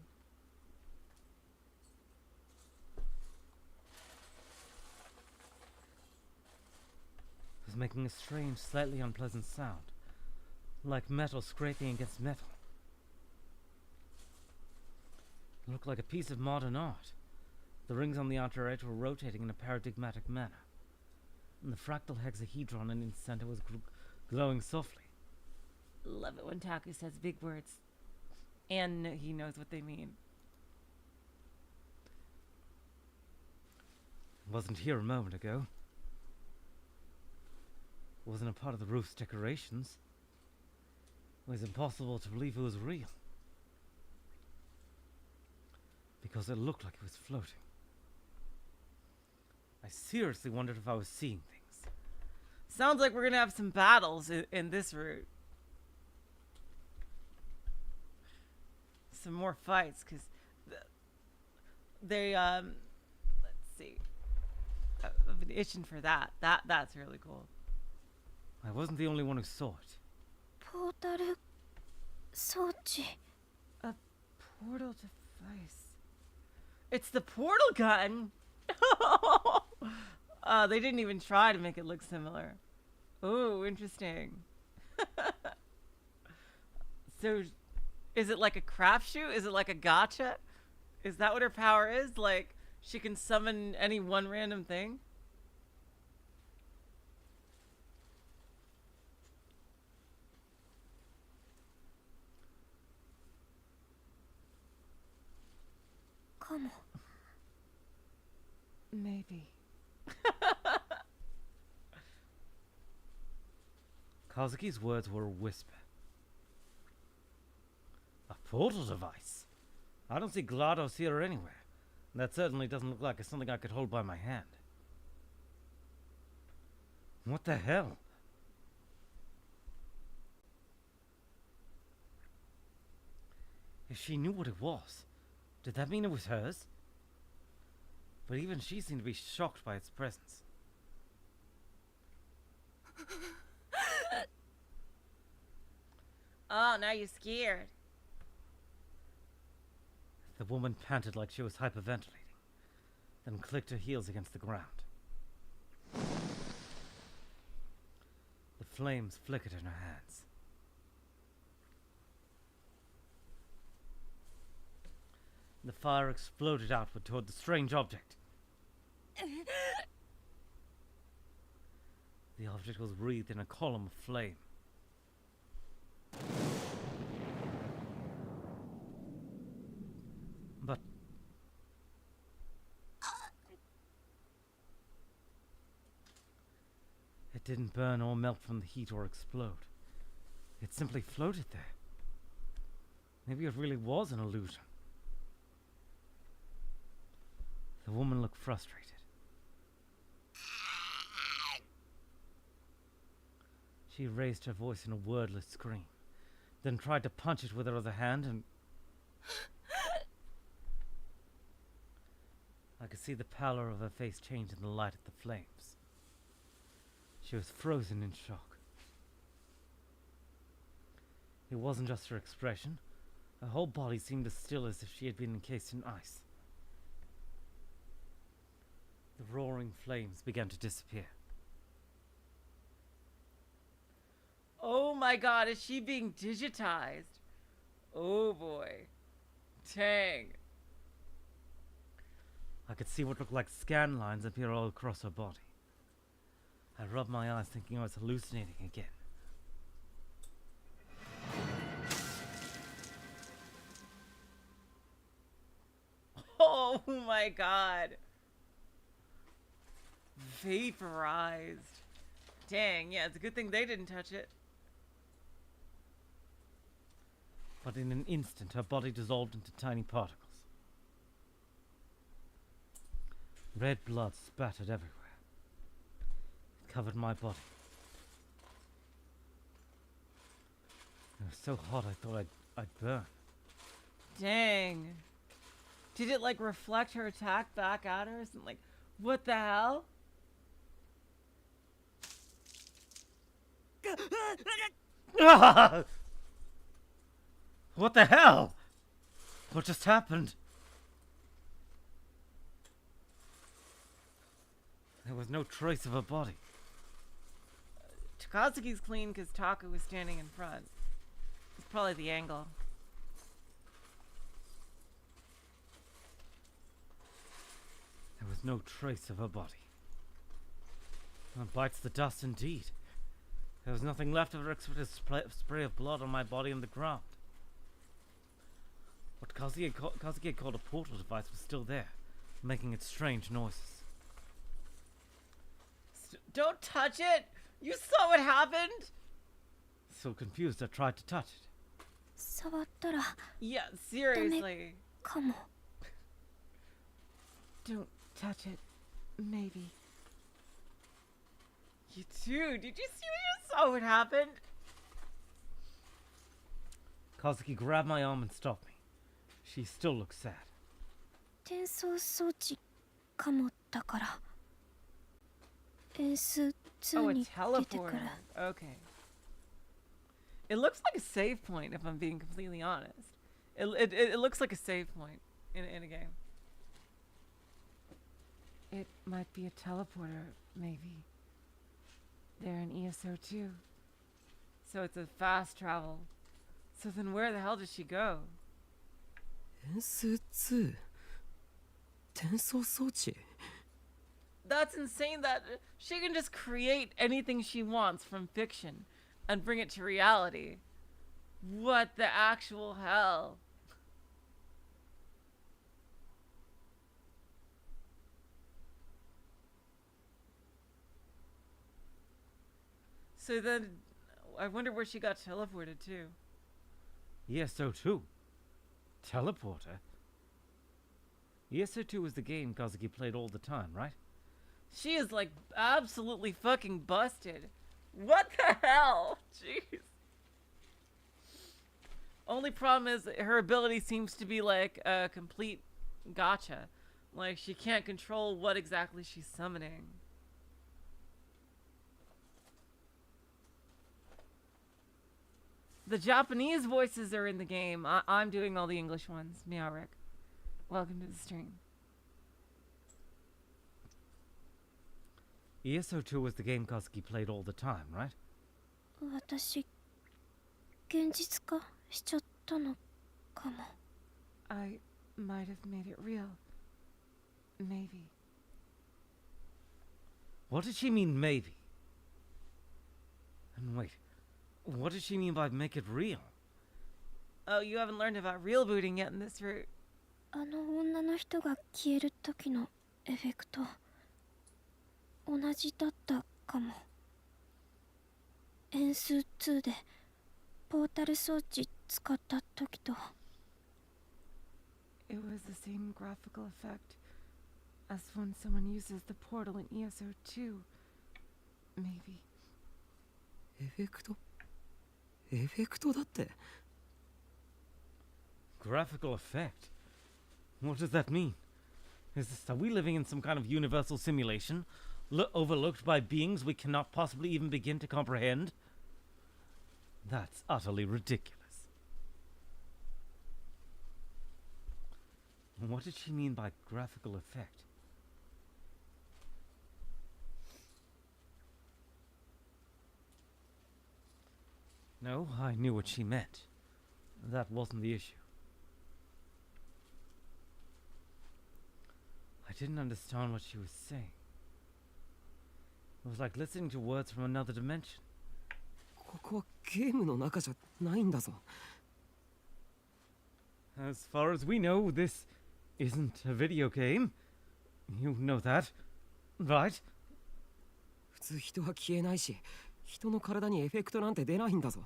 It was making a strange, slightly unpleasant sound, like metal scraping against metal. It looked like a piece of modern art. The rings on the outer edge were rotating in a paradigmatic manner, and the fractal hexahedron in its center was glowing softly. Love it when Taku says big words, and he knows what they mean. It wasn't here a moment ago. It wasn't a part of the roof's decorations. It was impossible to believe it was real, because it looked like it was floating. I seriously wondered if I was seeing things. Sounds like we're gonna have some battles in this route. Some more fights, because they let's see, I've been itching for that. That's really cool. I wasn't the only one who saw it. ポータル装置。 A portal device. It's the portal gun. They didn't even try to make it look similar. Oh, interesting. So, is it like a crapshoot? Is it like a gotcha? Is that what her power is? Like, she can summon any one random thing? Maybe. Kazuki's words were a whisper. A portal device? I don't see GLaDOS here anywhere. That certainly doesn't look like something I could hold by my hand. What the hell? If she knew what it was, did that mean it was hers? But even she seemed to be shocked by its presence. Oh, now you're scared. The woman panted like she was hyperventilating, then clicked her heels against the ground. The flames flickered in her hands. The fire exploded outward toward the strange object. The object was wreathed in a column of flame. But it didn't burn or melt from the heat or explode. It simply floated there. Maybe it really was an illusion. The woman looked frustrated. She raised her voice in a wordless scream, then tried to punch it with her other hand, and I could see the pallor of her face change in the light of the flames. She was frozen in shock. It wasn't just her expression. Her whole body seemed as still as if she had been encased in ice. The roaring flames began to disappear. Oh my god, is she being digitized? Oh boy. Dang. I could see what looked like scan lines appear all across her body. I rubbed my eyes thinking I was hallucinating again. Oh my god. Vaporized. Dang, yeah, it's a good thing they didn't touch it. But in an instant, her body dissolved into tiny particles. Red blood spattered everywhere. It covered my body. It was so hot I thought I'd burn. Dang. Did it like reflect her attack back at her? And like, what the hell? What the hell? What just happened? There was no trace of her body. Kazuki's clean because Taku was standing in front. It's probably the angle. There was no trace of her body. That bites the dust indeed. There was nothing left of her except a spray of blood on my body and the ground. What Kazuki had called a portal device was still there, making its strange noises. Don't touch it! You saw what happened? So confused, I tried to touch it. 触ったら Yeah, seriously. かも。 Don't touch it. Maybe. You too. Did you see you saw what happened? Kazuki grabbed my arm and stopped me. She still looked sad. 転送装置かもだから。S2 Oh, a に出てくる。 teleporter. Okay. It looks like a save point, if I'm being completely honest. It looks like a save point in a game. It might be a teleporter, maybe. They're in ESO too. So it's a fast travel. So then where the hell does she go? S2 転送装置 That's insane that she can just create anything she wants from fiction and bring it to reality. What the actual hell? So then, I wonder where she got teleported to. ESO2? Teleporter? ESO2 was the game Kazuki played all the time, right? She is like absolutely fucking busted. What the hell? Jeez. Only problem is her ability seems to be like a complete gotcha. Like she can't control what exactly she's summoning. The Japanese voices are in the game. I'm doing all the English ones. Meow Rick. Welcome to the stream. ESO2 was the game Kazuki played all the time, right? 私現実化しちゃったのかも。 I might have made it real. Maybe. What did she mean, maybe? And wait, what does she mean by make it real? Oh, you haven't learned about real booting yet in this route. あの女の人が消える時のエフェクト同じだったかも。変数2でポータル装置使った時と。 It was the same graphical effect as when someone uses the portal in ESO2. Maybe. エフェクトだって。 Graphical effect? What does that mean? Are we living in some kind of universal simulation, overlooked by beings we cannot possibly even begin to comprehend? That's utterly ridiculous. What did she mean by graphical effect? No, I knew what she meant. That wasn't the issue. I didn't understand what she was saying. It was like listening to words from another dimension. ここはゲームの中じゃないんだぞ。 As far as we know, this isn't a video game. You know that, right? 普通人は消えないし、人の体にエフェクトなんて出ないんだぞ。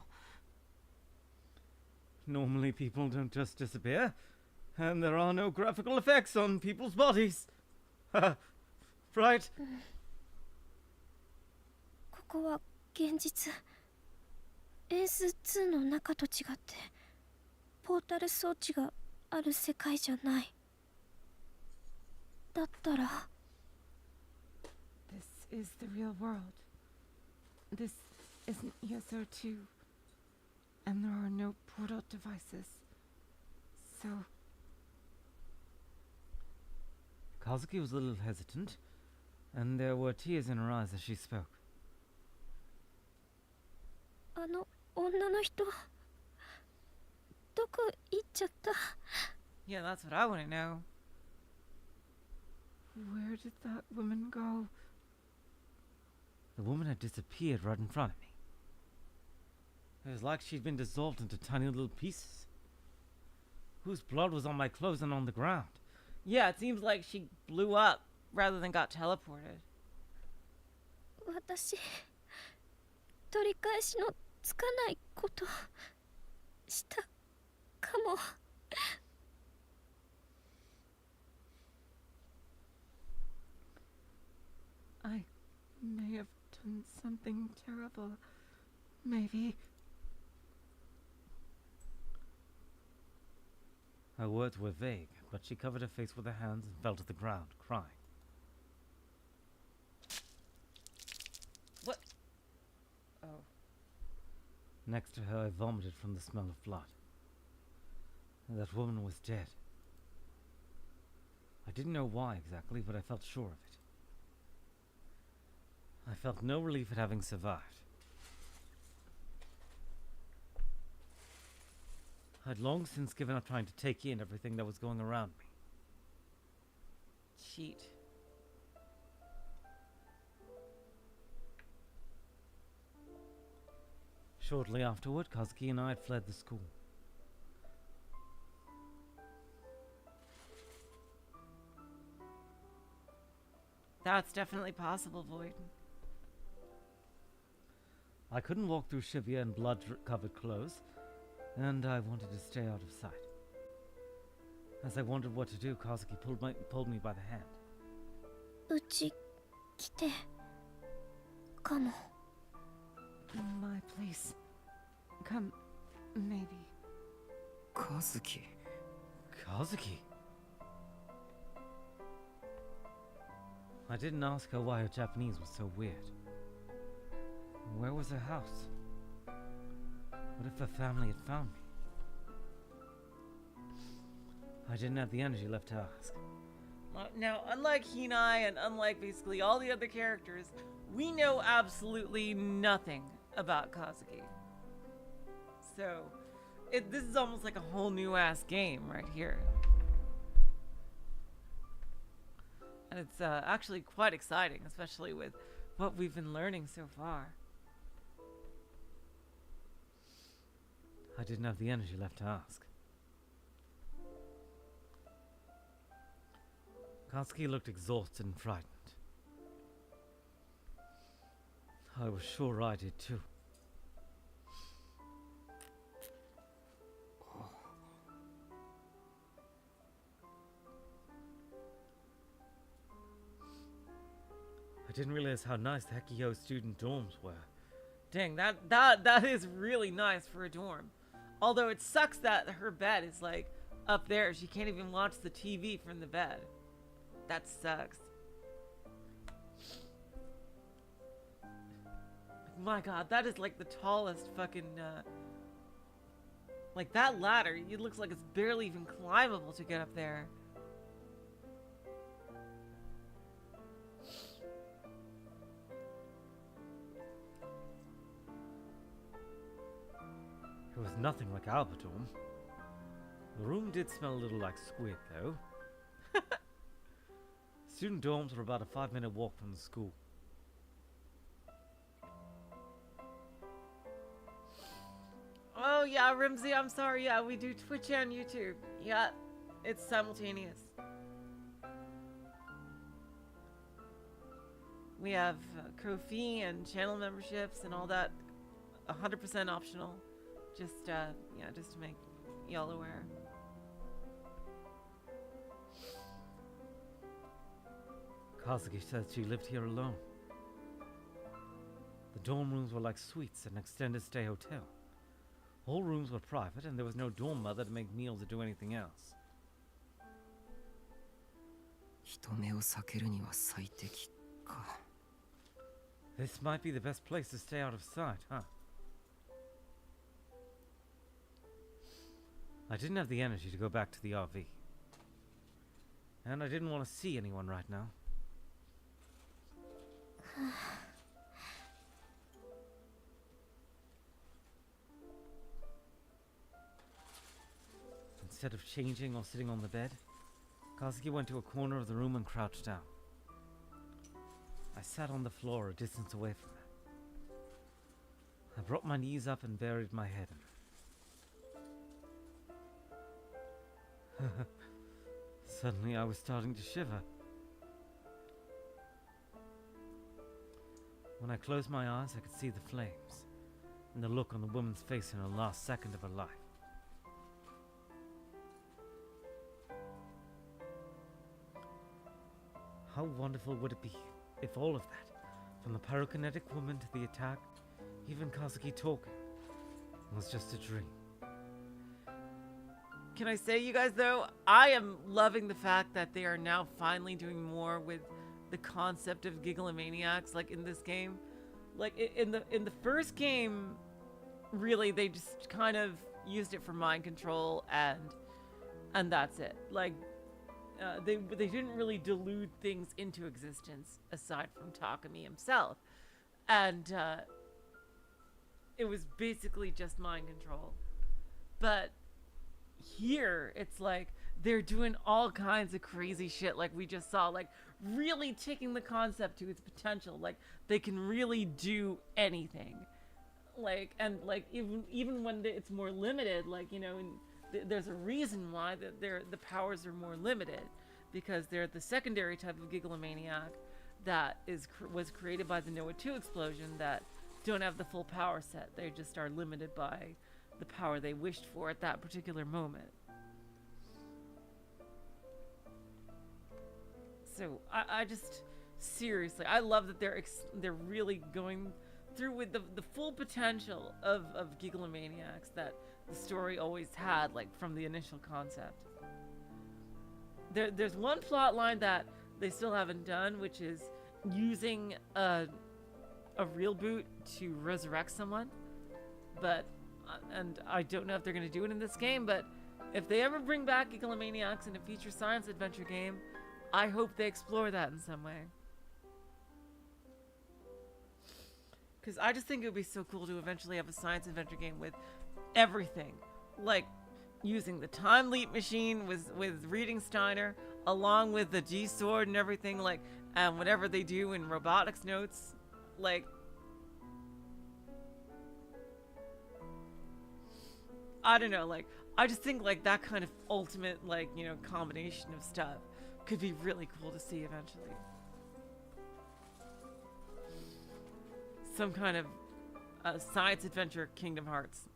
Normally people don't just disappear, and there are no graphical effects on people's bodies. Right? ここは現実。エース2の中と違ってポータル装置がある世界じゃない。だったら This is the real world. This isn't ESO2. And there are no portal devices. So... Kazuki was a little hesitant, and there were tears in her eyes as she spoke. あの女の人どこ行っちゃった？ Yeah, that's what I want to know. Where did that woman go? The woman had disappeared right in front of me. It was like she'd been dissolved into tiny little pieces, whose blood was on my clothes and on the ground. Yeah, it seems like she blew up rather than got teleported. 私取り返しのつかないことしたかも。 I may have done something terrible. Maybe. Her words were vague, but she covered her face with her hands and fell to the ground, crying. What? Oh. Next to her, I vomited from the smell of blood. That woman was dead. I didn't know why exactly, but I felt sure of it. I felt no relief at having survived. I'd long since given up trying to take in everything that was going around me. Cheat. Shortly afterward, Kazuki and I had fled the school. That's definitely possible, Void. I couldn't walk through Shibuya in blood-covered clothes, and I wanted to stay out of sight. As I wondered what to do, Kazuki pulled me by the hand. うち来てかも。 My place. Come, maybe. Kazuki. Kazuki? I didn't ask her why her Japanese was so weird. Where was her house? What if her family had found me? I didn't have the energy left to ask. Now, unlike Hinae and unlike basically all the other characters, we know absolutely nothing about Kazuki. So, this is almost like a whole new ass game right here. And it's actually quite exciting, especially with what we've been learning so far. I didn't have the energy left to ask. Kazuki looked exhausted and frightened. I was sure I did too. I didn't realize how nice the Hekio student dorms were. Dang, that is really nice for a dorm. Although it sucks that her bed is like up there. She can't even watch the TV from the bed. That sucks. My god, that is like the tallest fucking like that ladder, it looks like it's barely even climbable to get up there. It was nothing like our dorm. The room did smell a little like squid, though. Student dorms were about a 5-minute walk from the school. Oh yeah, Rimsey, I'm sorry. Yeah, we do Twitch and YouTube. Yeah, it's simultaneous. We have Ko-fi and channel memberships and all that, 100% optional. Just yeah, just to make y'all aware. Kazuki said she lived here alone. The dorm rooms were like suites at an extended stay hotel. All rooms were private, and there was no dorm mother to make meals or do anything else. 人目を避けるには最適か。 This might be the best place to stay out of sight, huh? I didn't have the energy to go back to the RV. And I didn't want to see anyone right now. Instead of changing or sitting on the bed, Kazuki went to a corner of the room and crouched down. I sat on the floor a distance away from her. I brought my knees up and buried my head in them. Suddenly I was starting to shiver. When I closed my eyes, I could see the flames and the look on the woman's face in her last second of her life. How wonderful would it be if all of that, from the pyrokinetic woman to the attack, even Kazuki talking, was just a dream? Can I say, you guys, though, I am loving the fact that they are now finally doing more with the concept of gigglomaniacs, like in this game. Like in the first game, really they just kind of used it for mind control and that's it. Like they didn't really delude things into existence aside from Takumi himself, and it was basically just mind control. But here it's like they're doing all kinds of crazy shit, like we just saw, like really taking the concept to its potential. Like they can really do anything, like, and like even when it's more limited, like, you know, there's a reason why that the powers are more limited, because they're the secondary type of gigglomaniac that was created by the Noah 2 explosion that don't have the full power set. They just are limited by the power they wished for at that particular moment. So I just seriously, I love that they're really going through with the full potential of Gigalomaniacs that the story always had, like from the initial concept. There's one plot line that they still haven't done, which is using a real boot to resurrect someone. But and I don't know if they're gonna do it in this game, but if they ever bring back Gigalomaniacs in a feature science adventure game, I hope they explore that in some way. Because I just think it would be so cool to eventually have a science adventure game with everything. Like using the time leap machine with reading Steiner, along with the G-sword and everything, like, and whatever they do in robotics notes. Like, I don't know, like, I just think like that kind of ultimate, like, you know, combination of stuff could be really cool to see eventually. Some kind of science adventure Kingdom Hearts.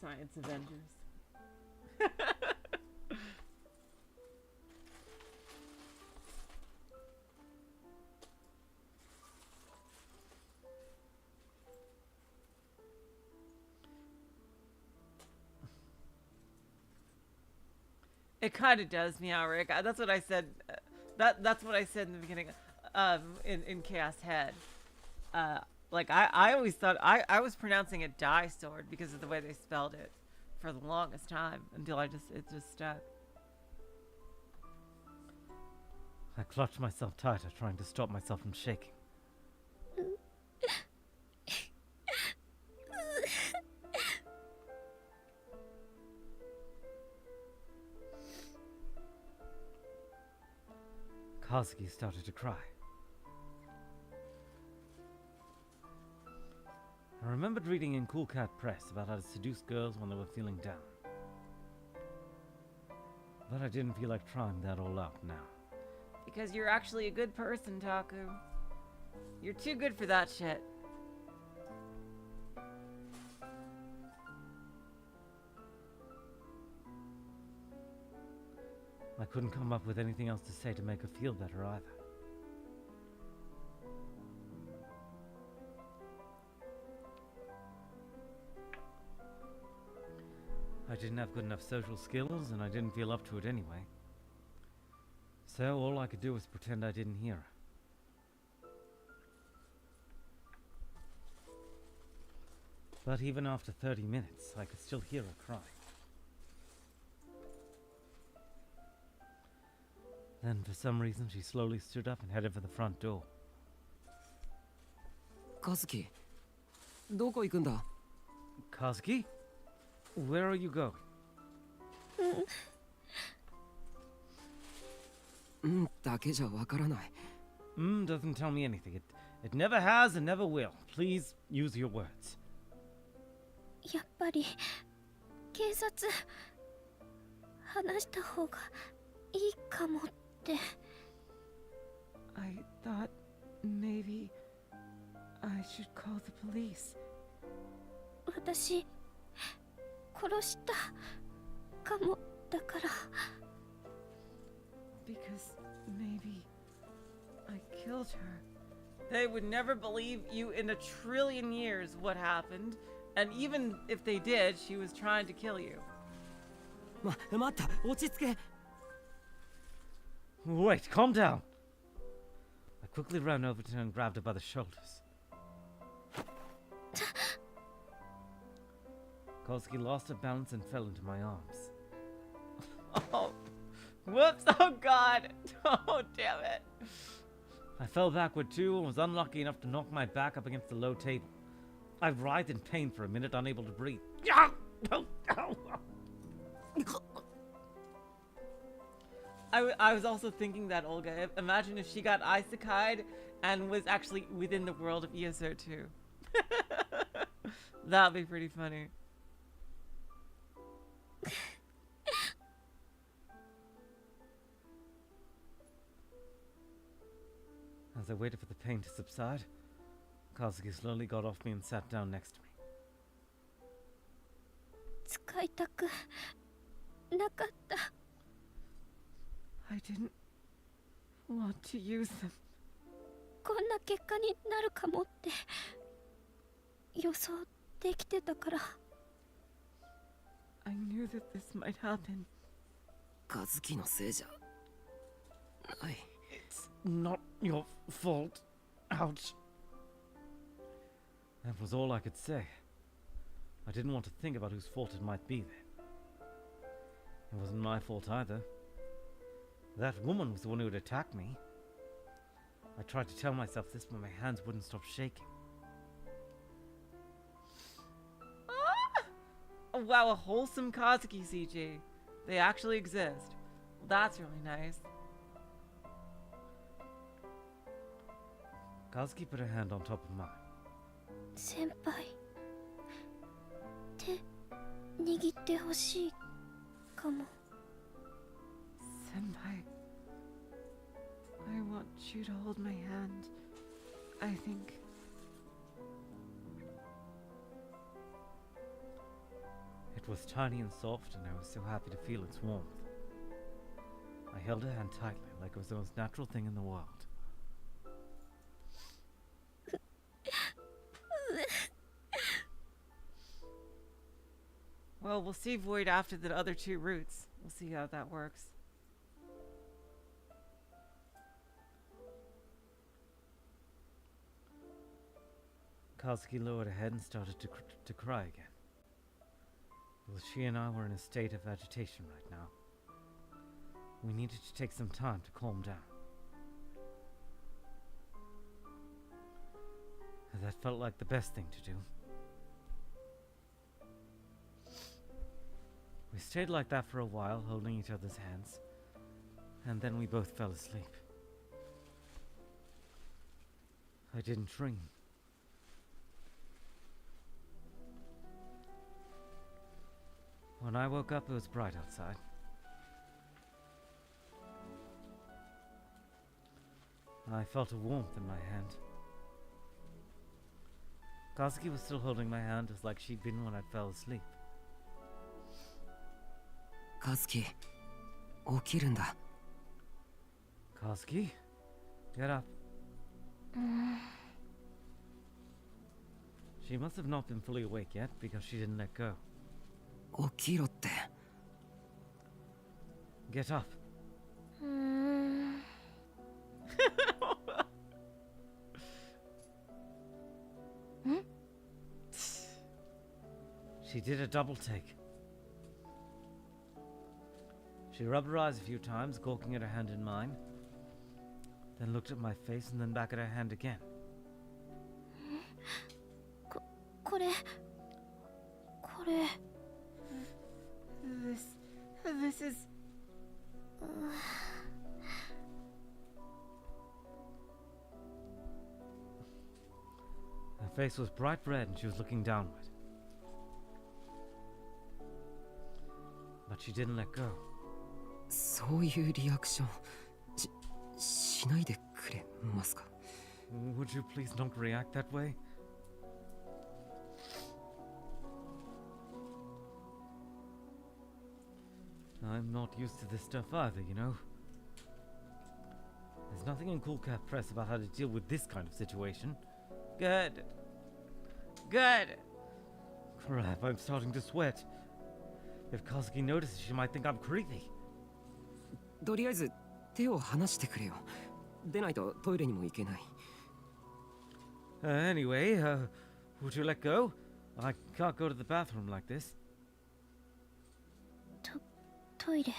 Science Avengers. It kind of does, meow, Rick. That's what I said. That's what I said in the beginning. In Chaos Head. Like I always thought I was pronouncing it die sword because of the way they spelled it for the longest time until it just stuck. I clutched myself tighter, trying to stop myself from shaking. Kazuki started to cry. I remembered reading in Cool Cat Press about how to seduce girls when they were feeling down. But I didn't feel like trying that all out now. Because you're actually a good person, Taku. You're too good for that shit. I couldn't come up with anything else to say to make her feel better either. I didn't have good enough social skills, and I didn't feel up to it anyway. So all I could do was pretend I didn't hear her. But even after 30 minutes, I could still hear her crying. Then, for some reason, she slowly stood up and headed for the front door. Kazuki, どこ行くんだ? Kazuki? Where are you going? だけじゃわからない。 Doesn't tell me anything. It never has and never will. Please use your words. やっぱり警察話した方がいいかもって。 I thought maybe I should call the police. 私殺したかもだから。 Because maybe I killed her. They would never believe you in a trillion years what happened, and even if they did, she was trying to kill you. 待った、落ち着け。 Wait, calm down. I quickly ran over to her and grabbed her by the shoulders. Kazuki lost her balance and fell into my arms. Oh, whoops! Oh God! Oh damn it! I fell backward too and was unlucky enough to knock my back up against the low table. I writhed in pain for a minute, unable to breathe. I was also thinking that, Olga, imagine if she got isekai'd and was actually within the world of ESO 2. That'd be pretty funny. As I waited for the pain to subside, Kazuki slowly got off me and sat down next to me. 使いたくなかった。 I didn't want to use them. こんな結果になるかもって予想できてたから。 I knew that this might happen. カズキのせいじゃない。 It's not your fault. Ouch. That was all I could say. I didn't want to think about whose fault it might be then. It wasn't my fault either. That woman was the one who had attacked me. I tried to tell myself this, but my hands wouldn't stop shaking. Oh, wow, a wholesome Kazuki CG. They actually exist. Well, that's really nice. Kazuki put her hand on top of mine. 先輩手握ってほしいかも。 Senpai, I want you to hold my hand. I think. It was tiny and soft, and I was so happy to feel its warmth. I held her hand tightly, like it was the most natural thing in the world. Well, we'll see Void after the other two routes. We'll see how that works. Kazuki lowered her head and started to cry again. Both she and I were in a state of agitation right now. We needed to take some time to calm down. And that felt like the best thing to do. We stayed like that for a while, holding each other's hands, and then we both fell asleep. I didn't dream. When I woke up, it was bright outside. I felt a warmth in my hand. Kazuki was still holding my hand, just like she'd been when I fell asleep. カズキ、起きるんだ。 Kazuki, get up. She must have not been fully awake yet because she didn't let go. 起きろって。 Get up. She did a double take. She rubbed her eyes a few times, gawking at her hand in mine, then looked at my face and then back at her hand again. これ This is. Her face was bright red and she was looking downward. But she didn't let go. そういうリアクションしないでくれますか。 Would you please not react that way? I'm not used to this stuff either, you know. There's nothing in Cool Cat Press about how to deal with this kind of situation. Good. Good. Crap, I'm starting to sweat. If Kazuki notices, she might think I'm creepy. とりあえず手を離してくれよ。出ないとトイレにも行けない。Anyway, would you let go? I can't go to the bathroom like this. トイレ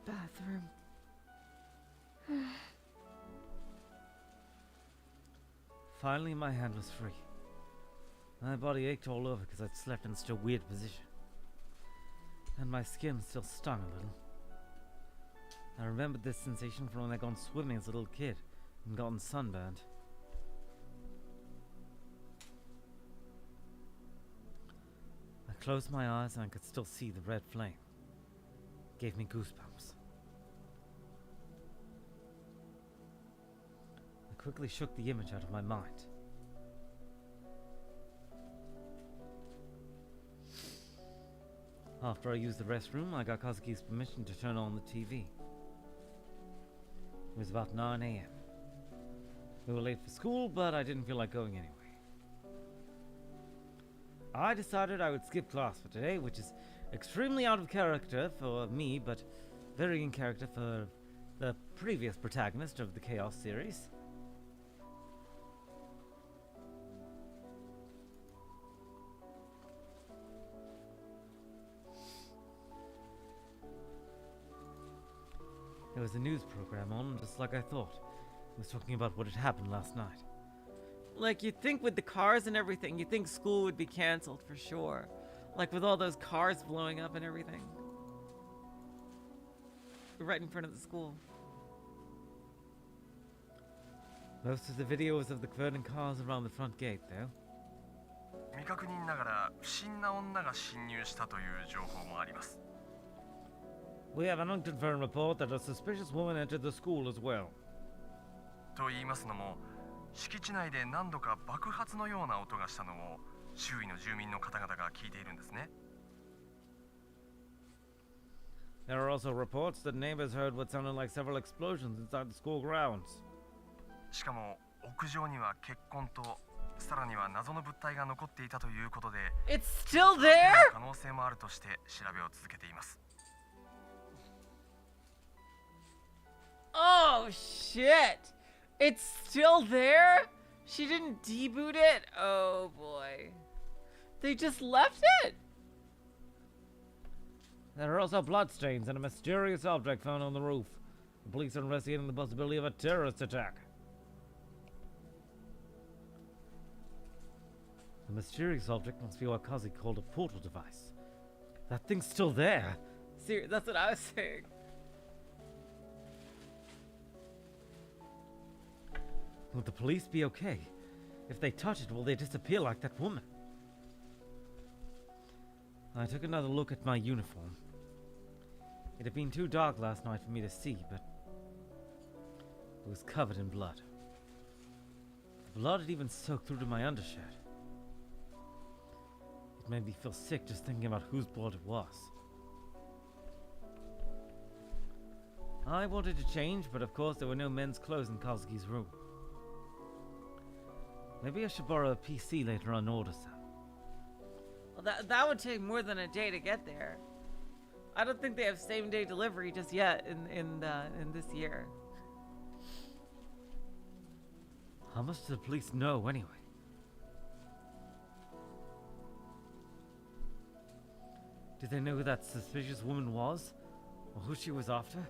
Bathroom. Finally, my hand was free. My body ached all over because I'd slept in such a weird position. And my skin still stung a little. I remembered this sensation from when I'd gone swimming as a little kid and gotten sunburned. I closed my eyes and I could still see the red flame. It gave me goosebumps. quickly shook the image out of my mind. After I used the restroom, I got Kazuki's permission to turn on the TV. It was about 9 a.m. We were late for school, but I didn't feel like going anyway. I decided I would skip class for today, which is extremely out of character for me, but very in character for the previous protagonist of the Chaos series. There was a news program on, just like I thought. It was talking about what had happened last night. Like, you'd think with the cars and everything, you'd think school would be cancelled for sure. Like, with all those cars blowing up and everything. Right in front of the school. Most of the videos of the burning cars around the front gate, though. 未確認ながら不審な女が侵入したという情報もあります。 We have an unconfirmed report that a suspicious woman entered the school as well. と言いますのも、敷地内で何度か爆発のような音がしたのを周囲の住民の方々が聞いているんですね。There are also reports that neighbors heard what sounded like several explosions inside the school grounds. しかも屋上には血痕とさらには謎の物体が残っていたということで、 It's still there? 可能性もあるとして調べを続けています。 Oh, shit! It's still there? She didn't deboot it? Oh, boy. They just left it? There are also bloodstains and a mysterious object found on the roof. The police are investigating the possibility of a terrorist attack. The mysterious object must be what Kazuki called a portal device. That thing's still there. Seriously, that's what I was saying. Will the police be okay? If they touch it, will they disappear like that woman? I took another look at my uniform. It had been too dark last night for me to see, but it was covered in blood. The blood had even soaked through to my undershirt. It made me feel sick just thinking about whose blood it was. I wanted to change, but of course there were no men's clothes in Kazuki's room. Maybe I should borrow a PC later on and order some. Well, that would take more than a day to get there. I don't think they have same-day delivery just yet in this year. How much do the police know anyway? Did they know who that suspicious woman was? Or who she was after?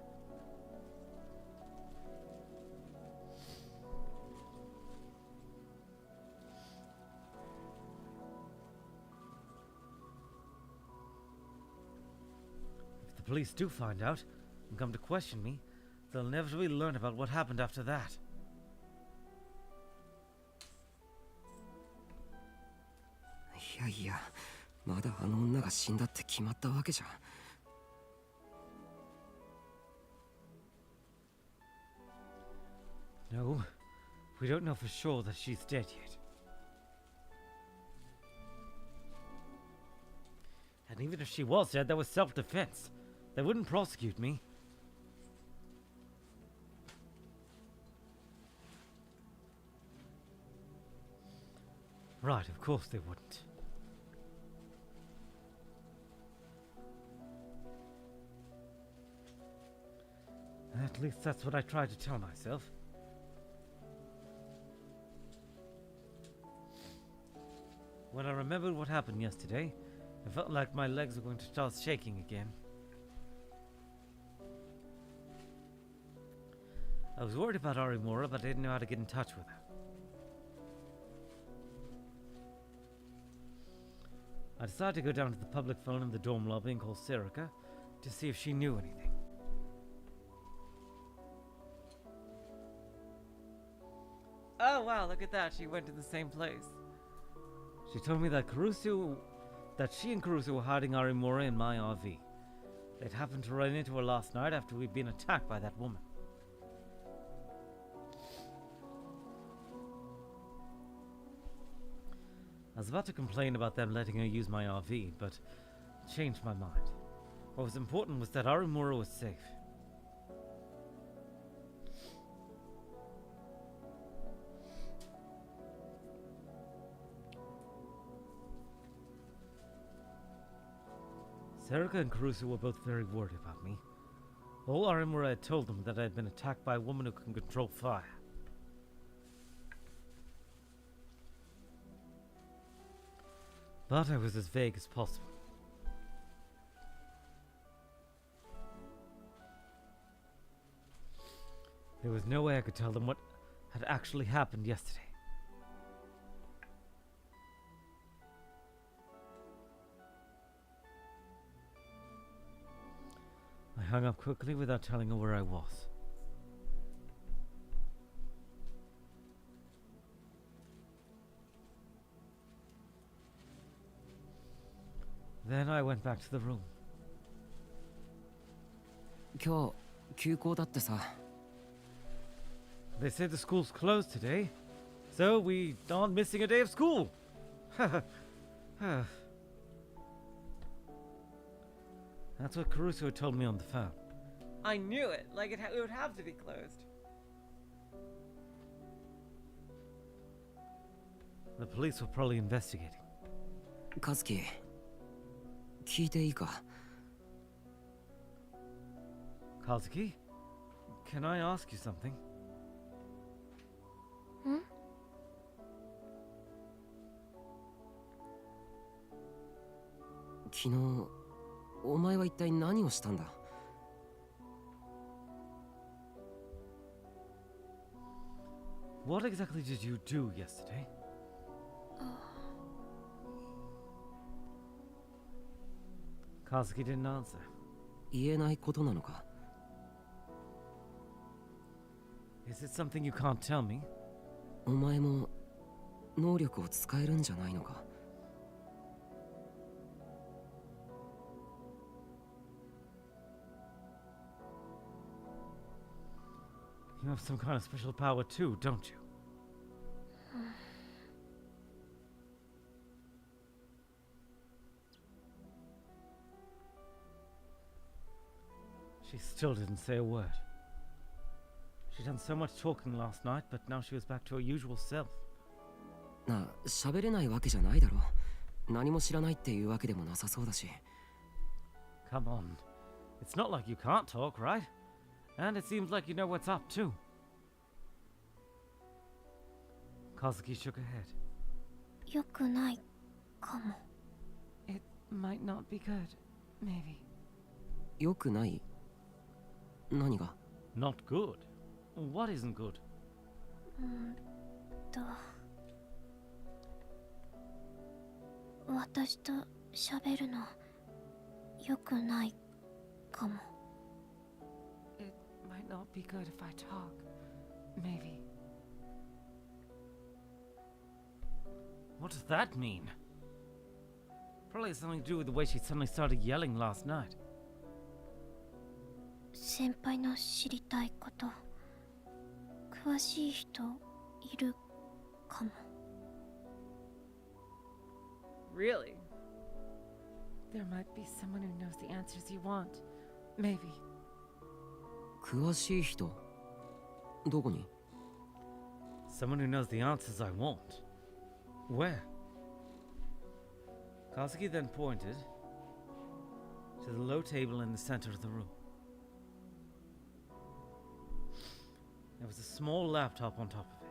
If the police do find out and come to question me, they'll inevitably learn about what happened after that. いやいや、まだあの女が死んだって決まったわけじゃ。No, we don't know for sure that she's dead yet. And even if she was dead, that was self-defense. They wouldn't prosecute me. Right, of course they wouldn't. At least that's what I tried to tell myself. When I remembered what happened yesterday, I felt like my legs were going to start shaking again. I was worried about Arimura, but I didn't know how to get in touch with her. I decided to go down to the public phone in the dorm lobby and call Serika to see if she knew anything. Oh wow, look at that. She went to the same place. She told me that she and Caruso were hiding Arimura in my RV. They'd happened to run into her last night after we'd been attacked by that woman. I was about to complain about them letting her use my RV, but changed my mind. What was important was that Arumura was safe. Serika and Karusu were both very worried about me. All Arumura had told them that I had been attacked by a woman who can control fire. But I was as vague as possible. There was no way I could tell them what had actually happened yesterday. I hung up quickly without telling her where I was. Then I went back to the room. 今日休校だってさ。 They said the school's closed today, so we aren't missing a day of school. That's what Caruso had told me on the phone. I knew it. Like it would have to be closed. The police were probably investigating. カズキ、聞いていいか？ Kazuki, can I ask you something? ん？ 昨日お前は一体何をしたんだ？ What exactly did you do yesterday? Kazuki didn't answer. 言えないことなのか？ Is it something you can't tell me? お前も能力を使えるんじゃないのか？ You have some kind of special power too, don't you? She still didn't say a word. She'd done so much talking last night, but now she was back to her usual self. なあ、喋れないわけじゃないだろう。何も知らないっていうわけでもなさそうだし。 Come on. It's not like you can't talk, right? And it seems like you know what's up, too. Kazuki shook her head. 良くないかも。 It might not be good. Maybe. 良くない？何が？ Not good? What isn't good? 私と喋るの良くないかも。 It might not be good if I talk. Maybe. What does that mean? Probably has something to do with the way she suddenly started yelling last night. 先輩の知りたいこと、詳しい人いるかも。 Really? There might be someone who knows the answers you want. Maybe. 詳しい人？どこに？ Someone who knows the answers I want. Where? Kazuki then pointed to the low table in the center of the room. There was a small laptop on top of it.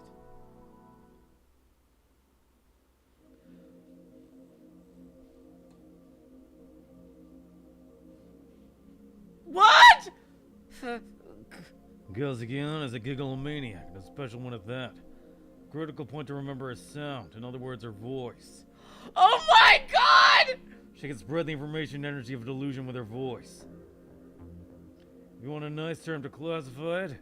What? Kazuki is a gigglomaniac, and a special one at that. Critical point to remember is sound, in other words, her voice. Oh my god! She can spread the information and energy of delusion with her voice. If you want a nice term to classify it,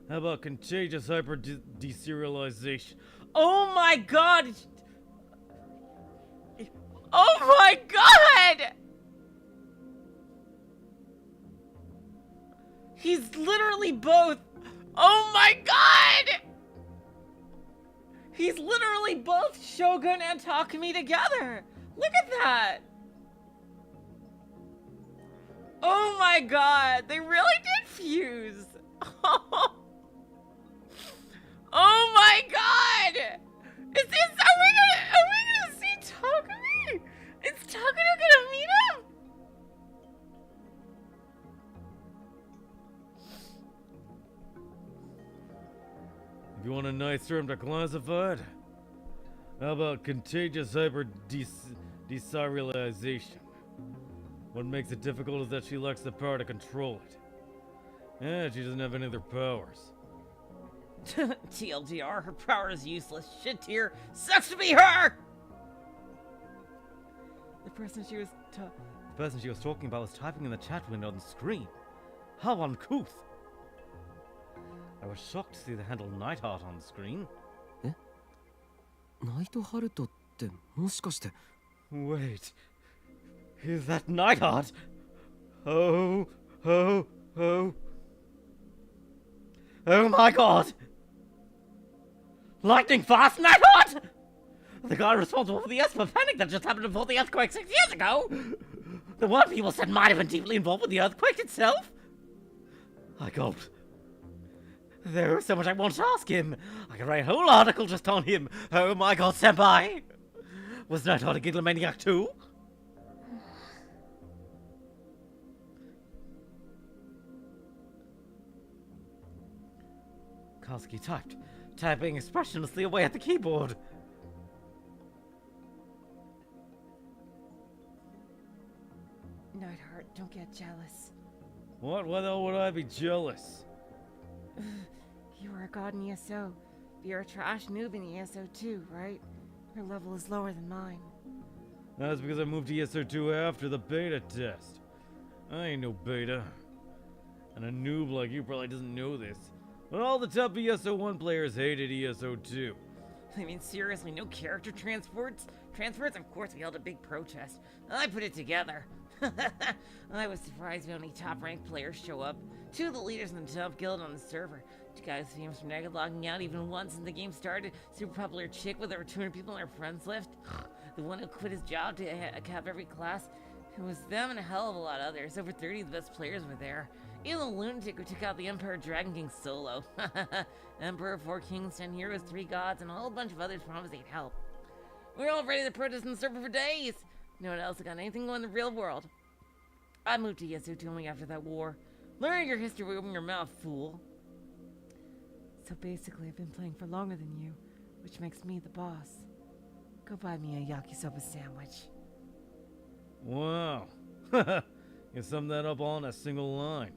how about contagious hyper-deserialization? Oh my god! Oh my god! He's literally both. Oh my god! He's literally both Shogun and Takumi together. Look at that. Oh my god, they really did fuse. Oh my god! Is this, are we gonna see Takumi? Is Takumi gonna meet him? If you want a nice term to classify it, how about contagious deserialization? What makes it difficult is that she lacks the power to control it. And she doesn't have any other powers. TLDR, her power is useless. Shit tier. Sucks to be her! The person she was talking about was typing in the chat window on the screen. How uncouth! I was shocked to see the handle Nightheart on the screen. ナイトハルトってもしかして Wait, is that Nightheart? Oh my god! Lightning fast Nightheart! The guy responsible for the Esper panic that just happened before the earthquake 6 years ago! The one people said might have been deeply involved with the earthquake itself? I gulped. There was so much I wanted to ask him. I could write a whole article just on him. Oh my god, senpai! Was Nightheart a Gigglemaniac too? Kazuki typing expressionlessly away at the keyboard. Nightheart, don't get jealous. What? Why the hell would I be jealous? You are a god in ESO. But you're a trash noob in ESO too, right? Your level is lower than mine. That's because I moved to ESO2 after the beta test. I ain't no beta. And a noob like you probably doesn't know this. But all the top ESO1 players hated ESO2. I mean, seriously, no character transfers? Of course, we held a big protest. I put it together. I was surprised when only top-ranked players show up. 2 of the leaders in the top guild on the server. 2 guys famous for never logging out even once since the game started. Super popular chick with over 200 people on her friends list. The one who quit his job to cap every class. It was them and a hell of a lot of others. Over 30 of the best players were there. Even the lunatic who took out the Emperor Dragon King solo. Emperor, 4 kings, 10 heroes, 3 gods, and a whole bunch of others promised they'd help. We were all ready to protest in the server for days. No one else got anything going in the real world. I moved to ESO2 only after that war. Learning your history will open your mouth, fool. So basically, I've been playing for longer than you, which makes me the boss. Go buy me a yakisoba sandwich. Wow. You summed that up all in a single line.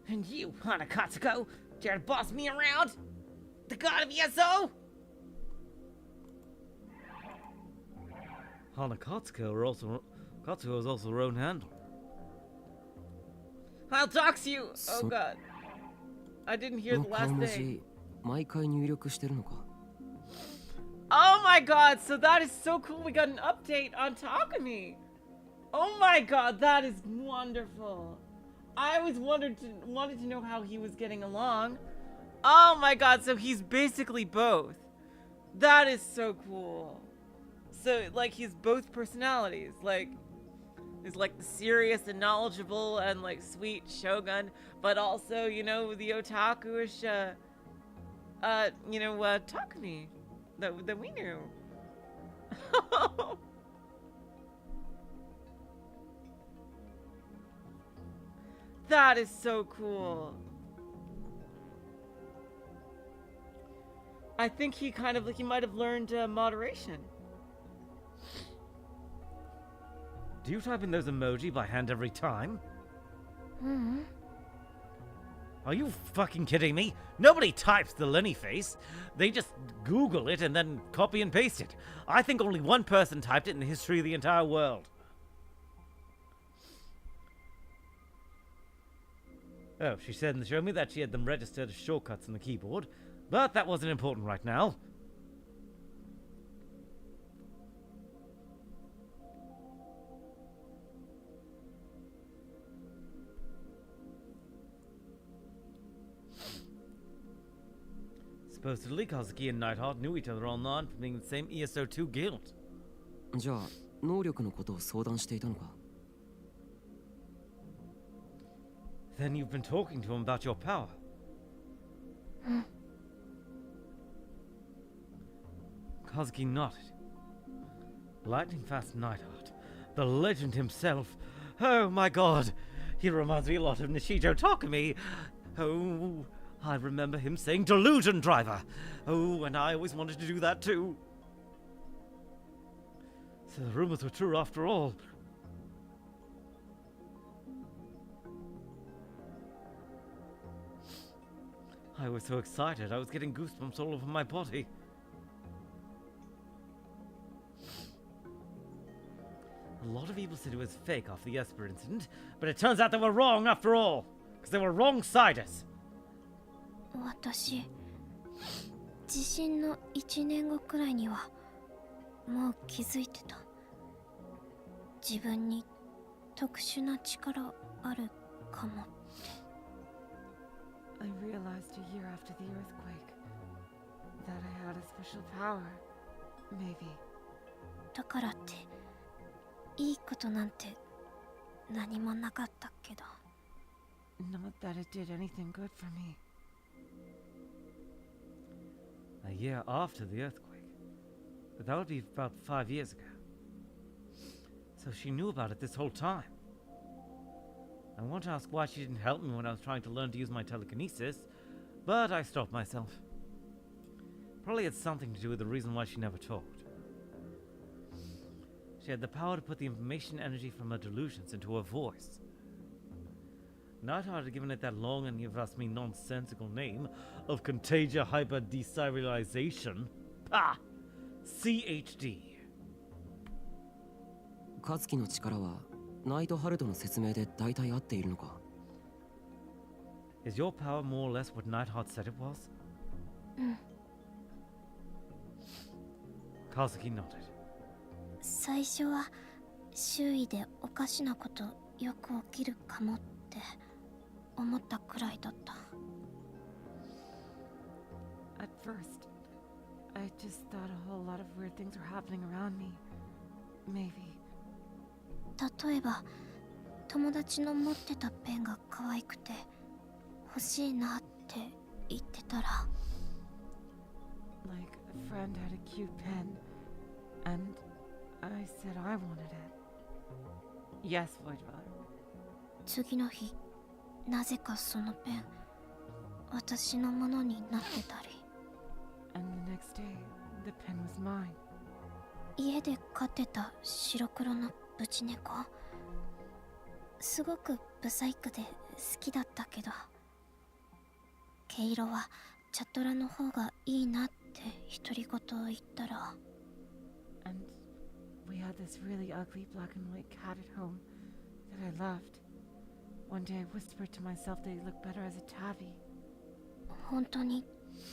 And you, Hanakatsuko, dare to boss me around? The god of ESO? Katsuko is also her own handle. I'll dox you! Oh god. I didn't hear the last thing. 毎回入力してるのか Oh my god, so that is so cool. We got an update on Takumi. Oh my god, that is wonderful. I always wanted to know how he was getting along. Oh my god, so he's basically both. That is so cool. So, like, he's both personalities. Like, he's like the serious and knowledgeable and like sweet shogun, but also, you know, the otaku-ish, Takumi that we knew. That is so cool. I think he might have learned moderation. Do you type in those emoji by hand every time? Are you fucking kidding me? Nobody types the Lenny face. They just Google it and then copy and paste it. I think only one person typed it in the history of the entire world. Oh, she said and showed me that she had them registered as shortcuts on the keyboard, but that wasn't important right now. Supposedly, Kazuki and Neidhart knew each other online from being in the same ESO2 guild. じゃあ能力のことを相談していたのか。 Then you've been talking to him about your power. Kazuki nodded. Lightning fast Neidhart, the legend himself. Oh my god! He reminds me a lot of Nishito Takumi. Oh, I remember him saying delusion driver. Oh, and I always wanted to do that too. So the rumors were true after all. I was so excited, I was getting goosebumps all over my body. A lot of people said it was fake after the Esper incident, but it turns out they were wrong after all, because they were wrong-siders. 私地震の1年後くらいにはもう気づいてた。自分に特殊な力あるかも。 I realized a year after the earthquake that I had a special power. Maybe. だからっていいことなんて何もなかったけど。 Not that it did anything good for me. A year after the earthquake. But that would be about 5 years ago. So she knew about it this whole time. I want to ask why she didn't help me when I was trying to learn to use my telekinesis, but I stopped myself. Probably had something to do with the reason why she never talked. She had the power to put the information energy from her delusions into her voice. Neidhart had given it that long and give us me nonsensical name of contagia hyperdeserialization. Pah! CHD. カズキの力はナイトハルトの説明で大体合っているのか。 Is your power more or less what Neidhart said it was? Kazuki nodded. 最初は周囲でおかしなことよく起きるかもって思ったくらいだった。 At first, I just thought a whole lot of weird things were happening around me. Maybe. 例えば友達の持ってたペンが可愛くて欲しいなって言ってたら Like a friend had a cute pen, and I said I wanted it. Yes, Voidrod. 次の日なぜかそのペン私のものになってたり And the next day, the pen was mine. 家で飼ってた白黒のブチ猫すごくブサイクで好きだったけど毛色はチャトラの方がいいなって独り言を言ったら And we had this really ugly black and white cat at home that I loved. One day I whispered to myself that he'd look better as a tabby. 本当に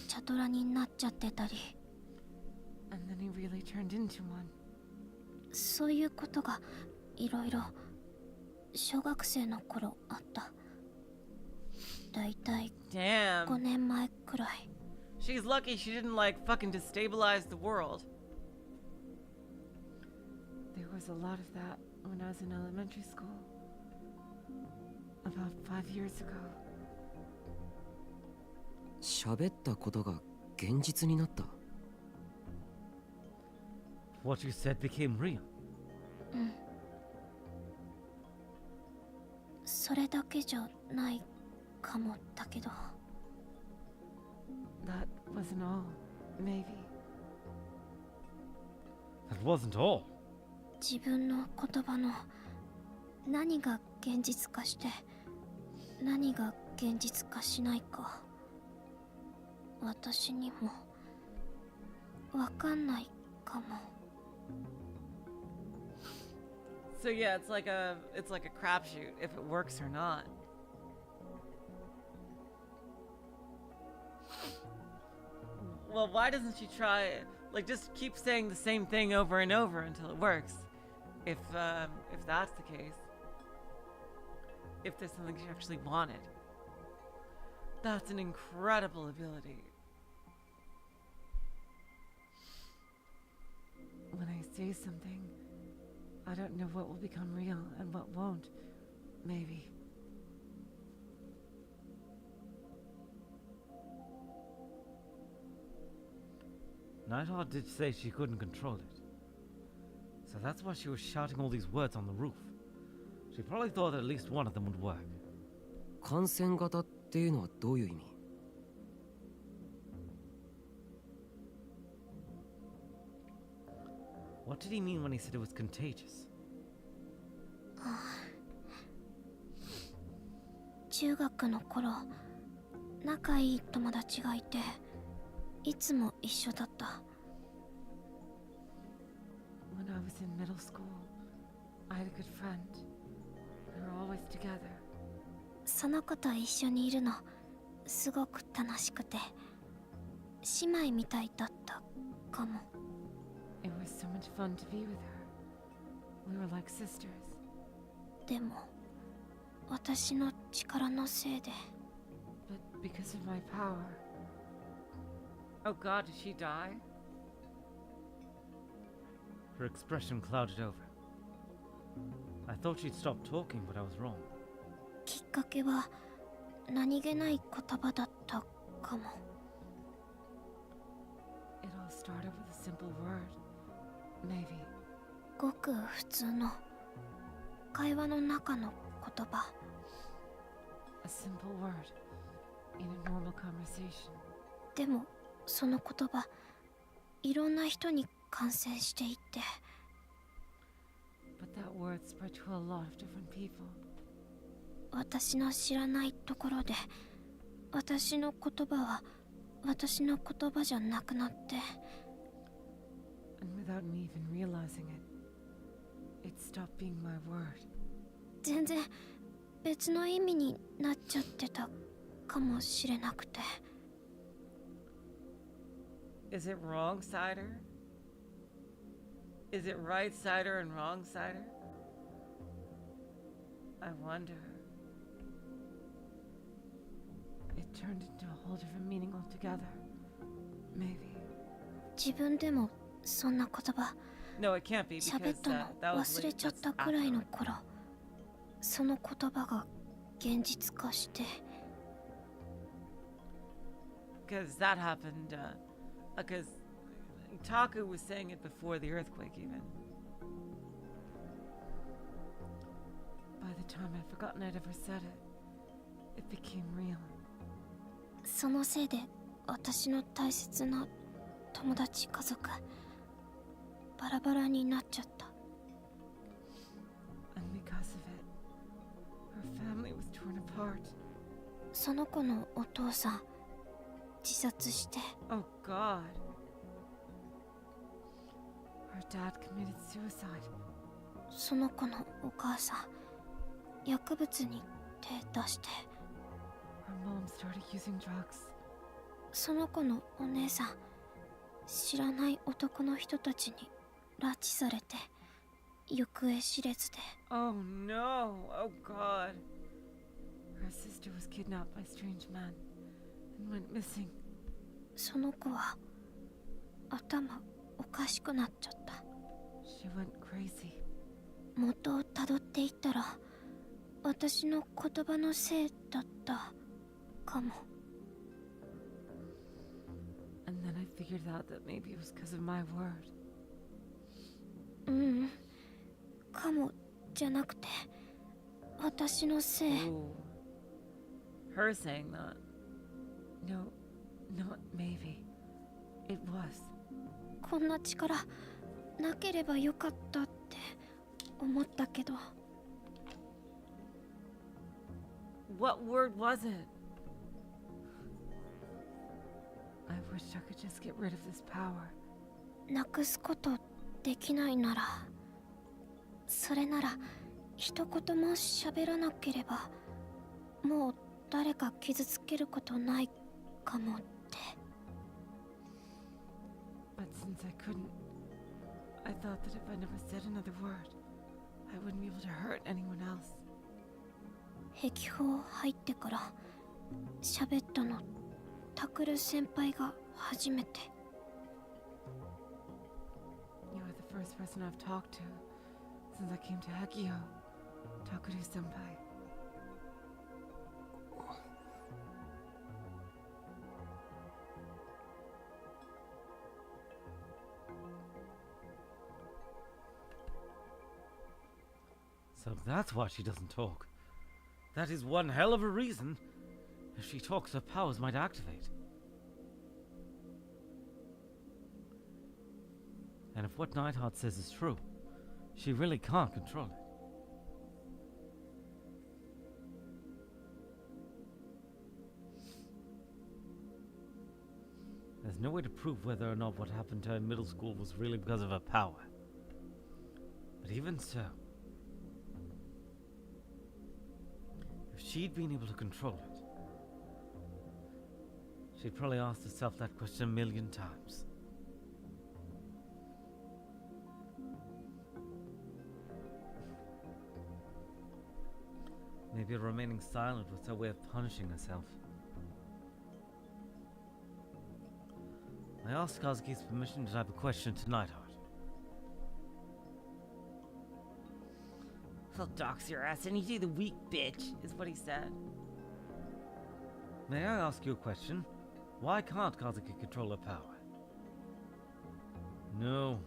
チャトラになっちゃってたり And then he really turned into one. そういうことがいろいろ小学生の頃あった。だいたい Damn. 5年前くらい。 She's lucky she didn't like fucking destabilize the world. There was a lot of that when I was in elementary school. About 5 years ago. 喋ったことが現実になった。 What you said became real. それだけじゃないかもだけど That wasn't all. Maybe. That wasn't all. 自分の言葉の何が現実化して何が現実化しないか私にもわかんないかも。 So yeah, it's like a crapshoot if it works or not. Well, why doesn't she try like just keep saying the same thing over and over until it works? If that's the case. If there's something she actually wanted. That's an incredible ability. say something. I don't know what will become real and what won't. Maybe. Nighthawk did say she couldn't control it. So that's why she was shouting all these words on the roof. She probably thought at least one of them would work. 感染型っていうのはどういう意味？ What did he mean when he said it was contagious? 中学の頃、仲いい友達がいて、いつも一緒だった。When I was in middle school, I had a good friend. We were always together. その子と一緒にいるの、すごく楽しくて、姉妹みたいだったかも。It was so much fun to be with her. We were like sisters. でも、私の力のせいで。But because of my power. Oh god, did she die? Her expression clouded over. I thought she'd stop talking, but I was wrong. きっかけは何気ない言葉だったかも。It all started with a simple word. Maybe. ごく普通の会話の中の言葉。A simple word in a normal conversation. でもその言葉、いろんな人に感染していって。But that word spread to a lot of different people. 私の知らないところで、私の言葉は私の言葉じゃなくなって。And without me even realizing it, it stopped being my word. 全然別の意味になっちゃってたかもしれなくて。Is it wrong cider? Is it right cider and wrong cider? I wonder. It turned into a whole different meaning altogether. Maybe. 自分でもそんな言葉 No, it can't be 喋っ because たの that was 忘れちゃったくらいの頃、その言葉が現実化して。 Because that happened, because Taku was saying it before the earthquake even. By the time I'd forgotten I'd ever said it, it became real. そのせいで私の大切な友達家族バラバラになっちゃった。 And because of it, her family was torn apart. その子のお父さん自殺して。 Oh God. Her dad committed suicide. その子のお母さん薬物に手出して。 Her mom started using drugs. その子のお姉さん知らない男の人たちに拉致されて行方知れずで。 Oh no! Oh God. Her sister was kidnapped by strange men and went missing. その子は頭おかしくなっちゃった。 She went crazy. 元をたどっていったら私の言葉のせいだったかも。 And then I figured out that maybe it was because of my word. ううん、かもじゃなくて私のせい。 Ooh. Her saying that. No, not maybe. It was. こんな力なければよかったって思ったけど。 What word was it? I wish I could just get rid of this power. なくすことできないなら、それなら一言も喋らなければもう誰か傷つけることないかもって。 But since I couldn't, I thought that if I never said another word, I wouldn't be able to hurt anyone else. 壁法入ってから喋ったのタクル先輩が初めて。 You were the first person I've talked to since I came to Hekio, Takuru-senpai. So that's why she doesn't talk. That is one hell of a reason. If she talks, her powers might activate. And if what Neidhart says is true, she really can't control it. There's no way to prove whether or not what happened to her in middle school was really because of her power. But even so, if she'd been able to control it, she'd probably asked herself that question a million times. Maybe remaining silent was her way of punishing herself. I asked Kazuki's permission to type a question to Neidhart. He'll dox your ass and you do the weak bitch, is what he said. May I ask you a question? Why can't Kazuki control her power? No,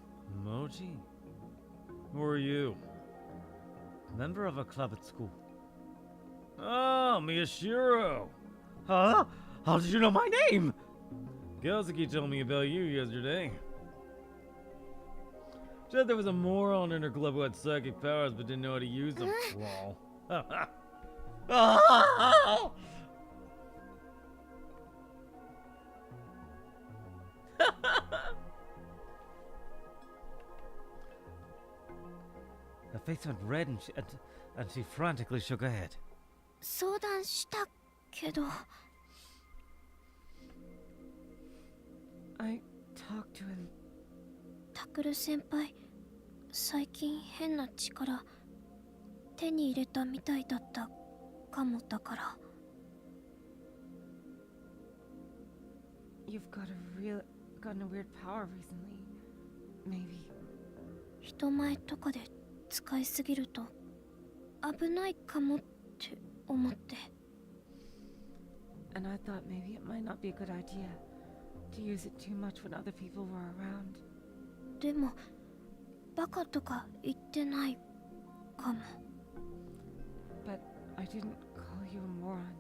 Moji? Who are you? Member of a club at school. Oh, Miyashiro! Huh? How did you know my name? Kazuki told me about you yesterday. Said there was a moron in her club who had psychic powers but didn't know how to use them. Lol. Oh! Her face went red and she frantically shook her head. 相談したけど I talked to him. タクル先輩最近変な力手に入れたみたいだったかもだから You've gotten a weird power recently. Maybe. 人前とかで使いすぎると危ないかもって思って And I thought maybe it might not be a good idea to use it too much when other people were around. でもバカとか言ってないかも But I didn't call you a moron.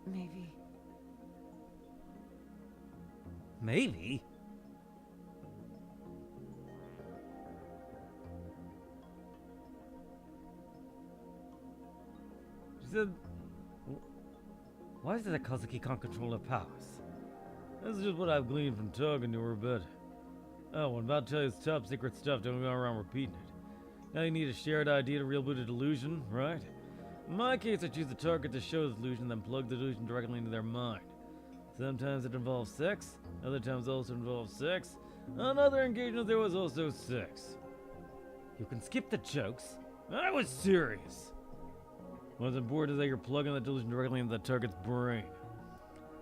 Maybe. Maybe? She said... Why is it that Kazuki can't control her powers? This is just what I've gleaned from talking to her about it. Oh, and about to tell you this top secret stuff, don't go around repeating it. Now you need a shared idea to reboot a delusion, right? In my case, I choose the target to show the delusion, then plug the delusion directly into their mind. Sometimes it involves sex, other times also involves sex. On other engagements there was also sex. You can skip the jokes. I was serious. What's important is that you're plugging the delusion directly into the target's brain.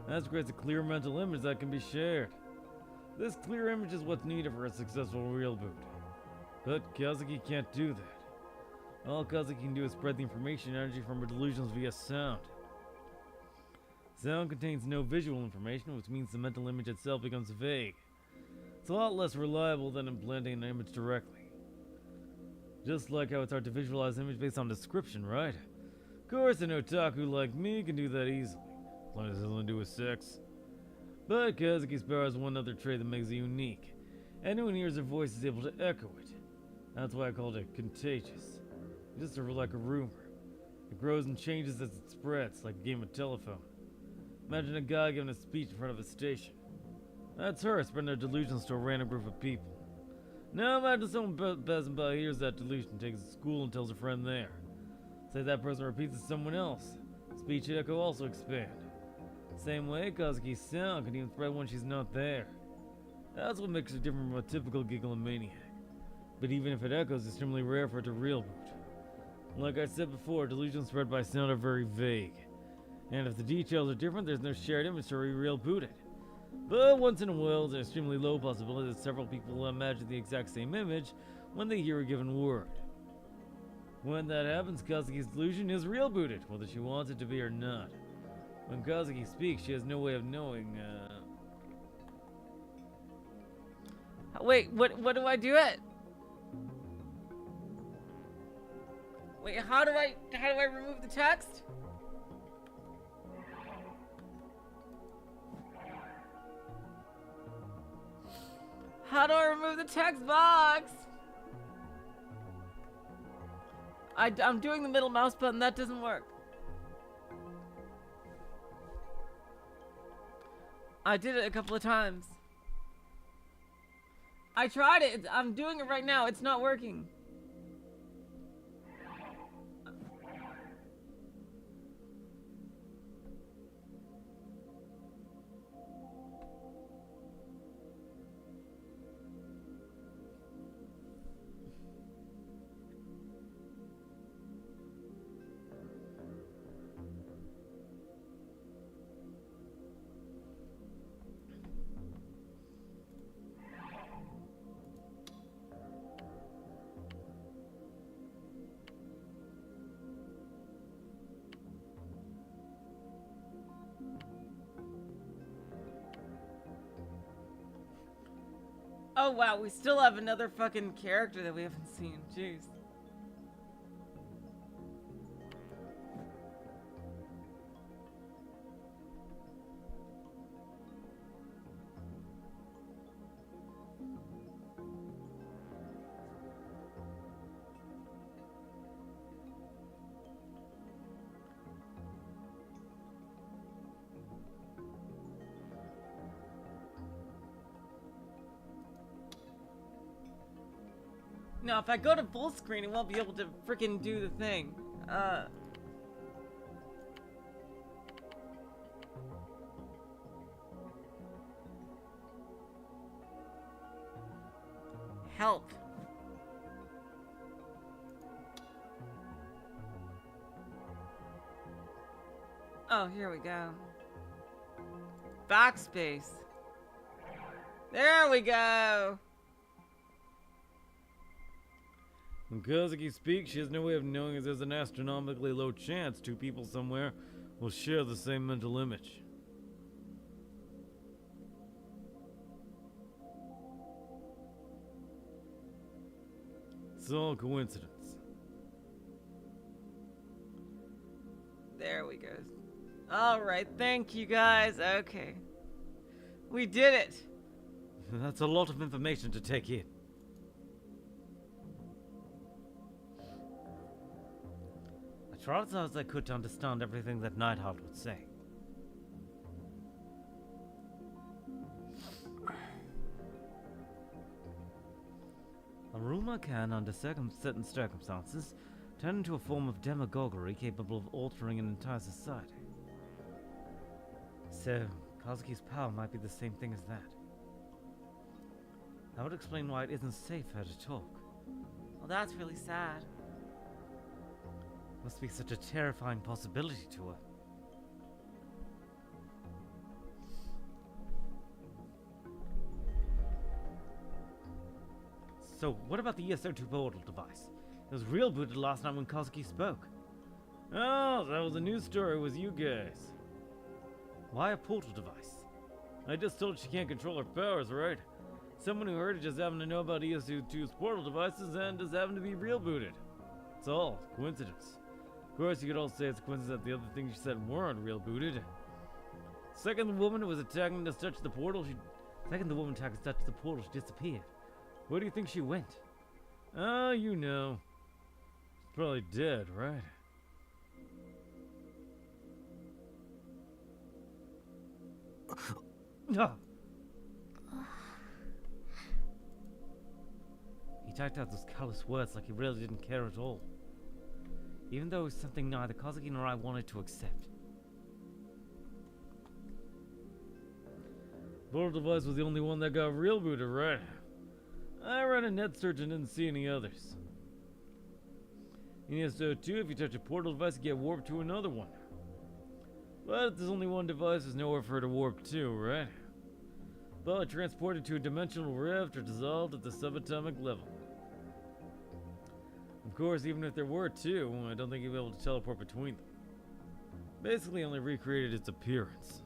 That creates a clear mental image that can be shared. This clear image is what's needed for a successful real boot. But Kazuki can't do that. All Kazuki can do is spread the information energy from her delusions via sound. Sound contains no visual information, which means the mental image itself becomes vague. It's a lot less reliable than implanting an image directly. Just like how it's hard to visualize an image based on description, right? Of course, an otaku like me can do that easily, as long as it has nothing to do with sex. But Kazuki's power has one other trait that makes it unique. Anyone who hears her voice is able to echo it. That's why I called it contagious. It's just sort of like a rumor. It grows and changes as it spreads, like a game of telephone. Imagine a guy giving a speech in front of a station. That's her spreading her delusions to a random group of people. Now imagine someone passing by hears that delusion, takes it to school and tells a friend there. Say that person repeats it to someone else. Speech echo also expand. Same way, Kazuki's sound can even spread when she's not there. That's what makes her different from a typical gigalomaniac. But even if it echoes, it's extremely rare for it to real boot. Like I said before, delusions spread by sound are very vague. And if the details are different, there's no shared image to real boot it. But once in a while, there's an extremely low possibility that several people will imagine the exact same image when they hear a given word. When that happens, Kazuki's delusion is real booted, whether she wants it to be or not. When Kazuki speaks, she has no way of knowing, Wait, what do I do it? Wait, how do I remove the text? How do I remove the text box? I'm doing the middle mouse button, that doesn't work. I did it a couple of times. I tried it. I'm doing it right now. It's not working. Oh wow, we still have another fucking character that we haven't seen. Jeez. Now, if I go to full screen, it won't be able to freaking do the thing. Help. Oh, here we go. Backspace. There we go. When Kazuki speaks, she has no way of knowing if there's an astronomically low chance two people somewhere will share the same mental image. It's all coincidence. There we go. Alright, thank you guys. Okay. We did it. That's a lot of information to take in. I tried as hard as I could to understand everything that Neidhart would say. A rumor can, under certain circumstances, turn into a form of demagoguery capable of altering an entire society. So, Kazuki's power might be the same thing as that. That would explain why it isn't safe for her to talk. Well, that's really sad. Must be such a terrifying possibility to her. So, what about the ESO2 portal device? It was real booted last night when Kazuki spoke. Oh, that was a news story with you guys. Why a portal device? I just told she can't control her powers, right? Someone who heard it just happened to know about ESO2's portal devices and just happened to be real booted. It's all coincidence. Of course, you could also say it's a coincidence that the other things she said weren't real booted. Second, the woman who was attacking to touch the portal, she disappeared. Where do you think she went? Oh, you know. She's probably dead, right? No. He typed out those callous words like he really didn't care at all. Even though it was something neither Kazuki nor I wanted to accept. Portal device was the only one that got real booted, right? I ran a net search and didn't see any others. In ESO2, if you touch a portal device, you get warped to another one. But if there's only one device, there's nowhere for her to warp to, right? but transported to a dimensional rift or dissolved at the subatomic level. Of course, even if there were two, I don't think you'd be able to teleport between them. Basically only recreated its appearance.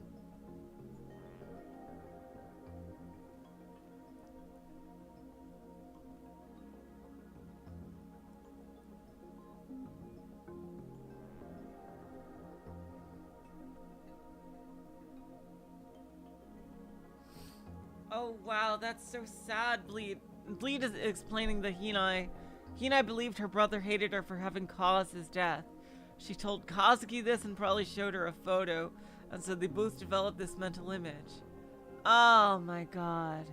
Oh wow, that's so sad, Bleed. Bleed is explaining the Hinae. Hinae believed her brother hated her for having caused his death. She told Kazuki this and probably showed her a photo, and so they both developed this mental image. Oh my god.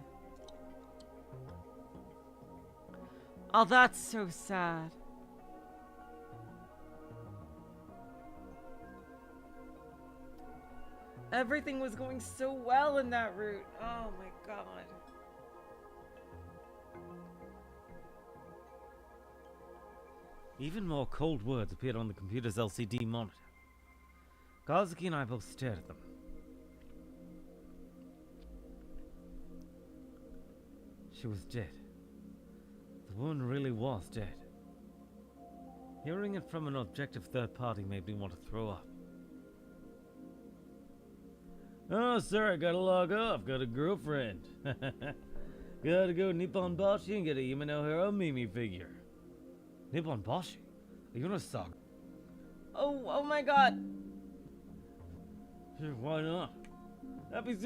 Oh, that's so sad. Everything was going so well in that route. Oh my god. Even more cold words appeared on the computer's LCD monitor. Kazuki and I both stared at them. She was dead. The woman really was dead. Hearing it from an objective third party made me want to throw up. Oh, sorry, gotta log off. Got a girlfriend. Gotta go Nippon Bashi and get a Hime no Hero Mimi figure. Nippon Bashi? Are you in a saga? Oh my god. Sure, why not?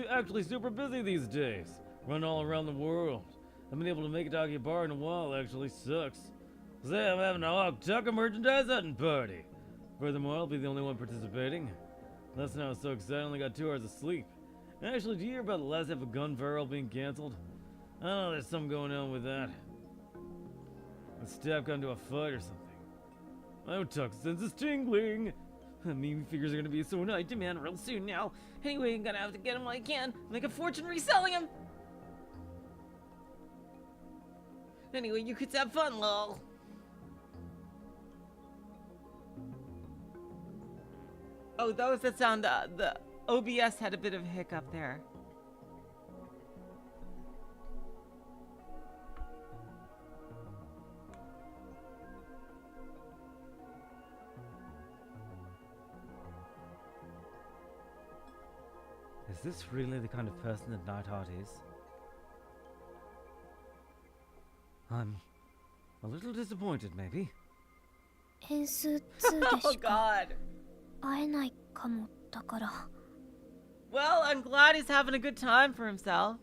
Actually super busy these days. Run all around the world. Haven't been able to make it to Akihabara in a while, actually sucks. Say, I'm having a Hawk merchandise hunting party. Furthermore, I'll be the only one participating. Last night I was so excited, I only got 2 hours of sleep. Actually, do you hear about the last half of Gun Barrel being cancelled? Oh, there's something going on with that. The staff got into a fight or something. My otaku sense is tingling. Mimi figures are gonna be so in high demand real soon now. Anyway, I'm gonna have to get them while I can. Make a fortune reselling them. Anyway, you kids have fun, lol. Oh, those that sound, the OBS had a bit of a hiccup there. Is this really the kind of person that Nightheart is? I'm a little disappointed, maybe. 変数2で Oh しか god. 会えないかもだから。 Well, I'm glad he's having a good time for himself.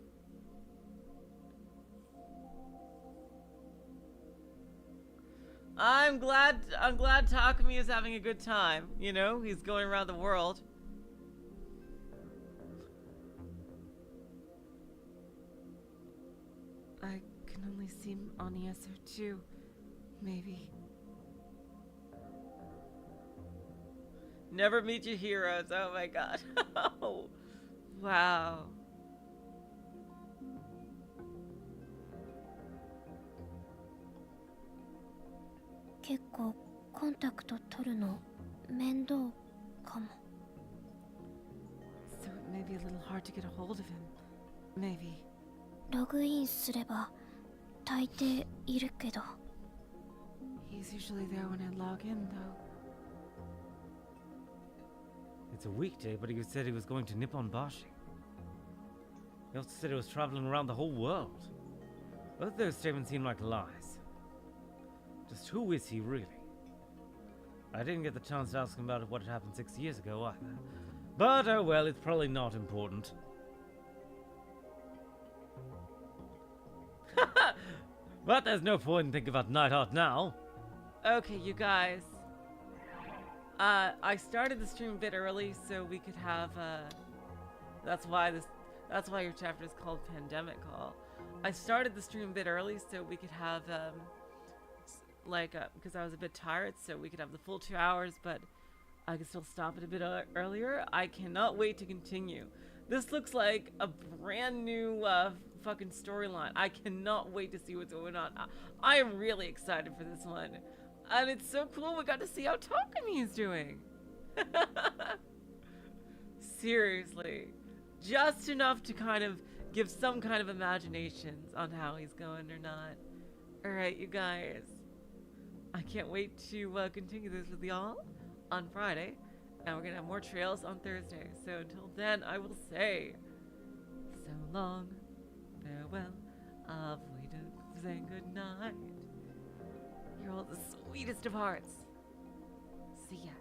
I'm glad Takumi is having a good time. You know, he's going around the world. I can only see Oniasu too, maybe. Never meet your heroes. Oh my god. Oh, wow. 結構コンタクト取るの面倒かも。 So it may be a little hard to get a hold of him. Maybe. ログインすれば大抵いるけど。 He's usually there when I log in, though. It's a weekday, but he said he was going to Nippon Bashi. He also said he was traveling around the whole world. Both those statements seem like lies. Just who is he really? I didn't get the chance to ask him about what had happened 6 years ago either. But oh well, it's probably not important. But there's no point in thinking about Nightheart now. Okay, you guys. I started the stream a bit early so we could have, that's why your chapter is called Pandemic Call. I started the stream a bit early so we could have, because I was a bit tired, so we could have the full 2 hours, but I could still stop it a bit earlier. I cannot wait to continue. This looks like a brand new, fucking storyline. I cannot wait to see what's going on. I am really excited for this one. And it's so cool we got to see how Takumi is doing. Seriously. Just enough to kind of give some kind of imaginations on how he's going or not. Alright, you guys. I can't wait to continue this with y'all on Friday. And we're gonna have more trails on Thursday. So until then, I will say, so long, farewell, auf Wiedersehen, good night. You're all the sweetest of hearts. See ya.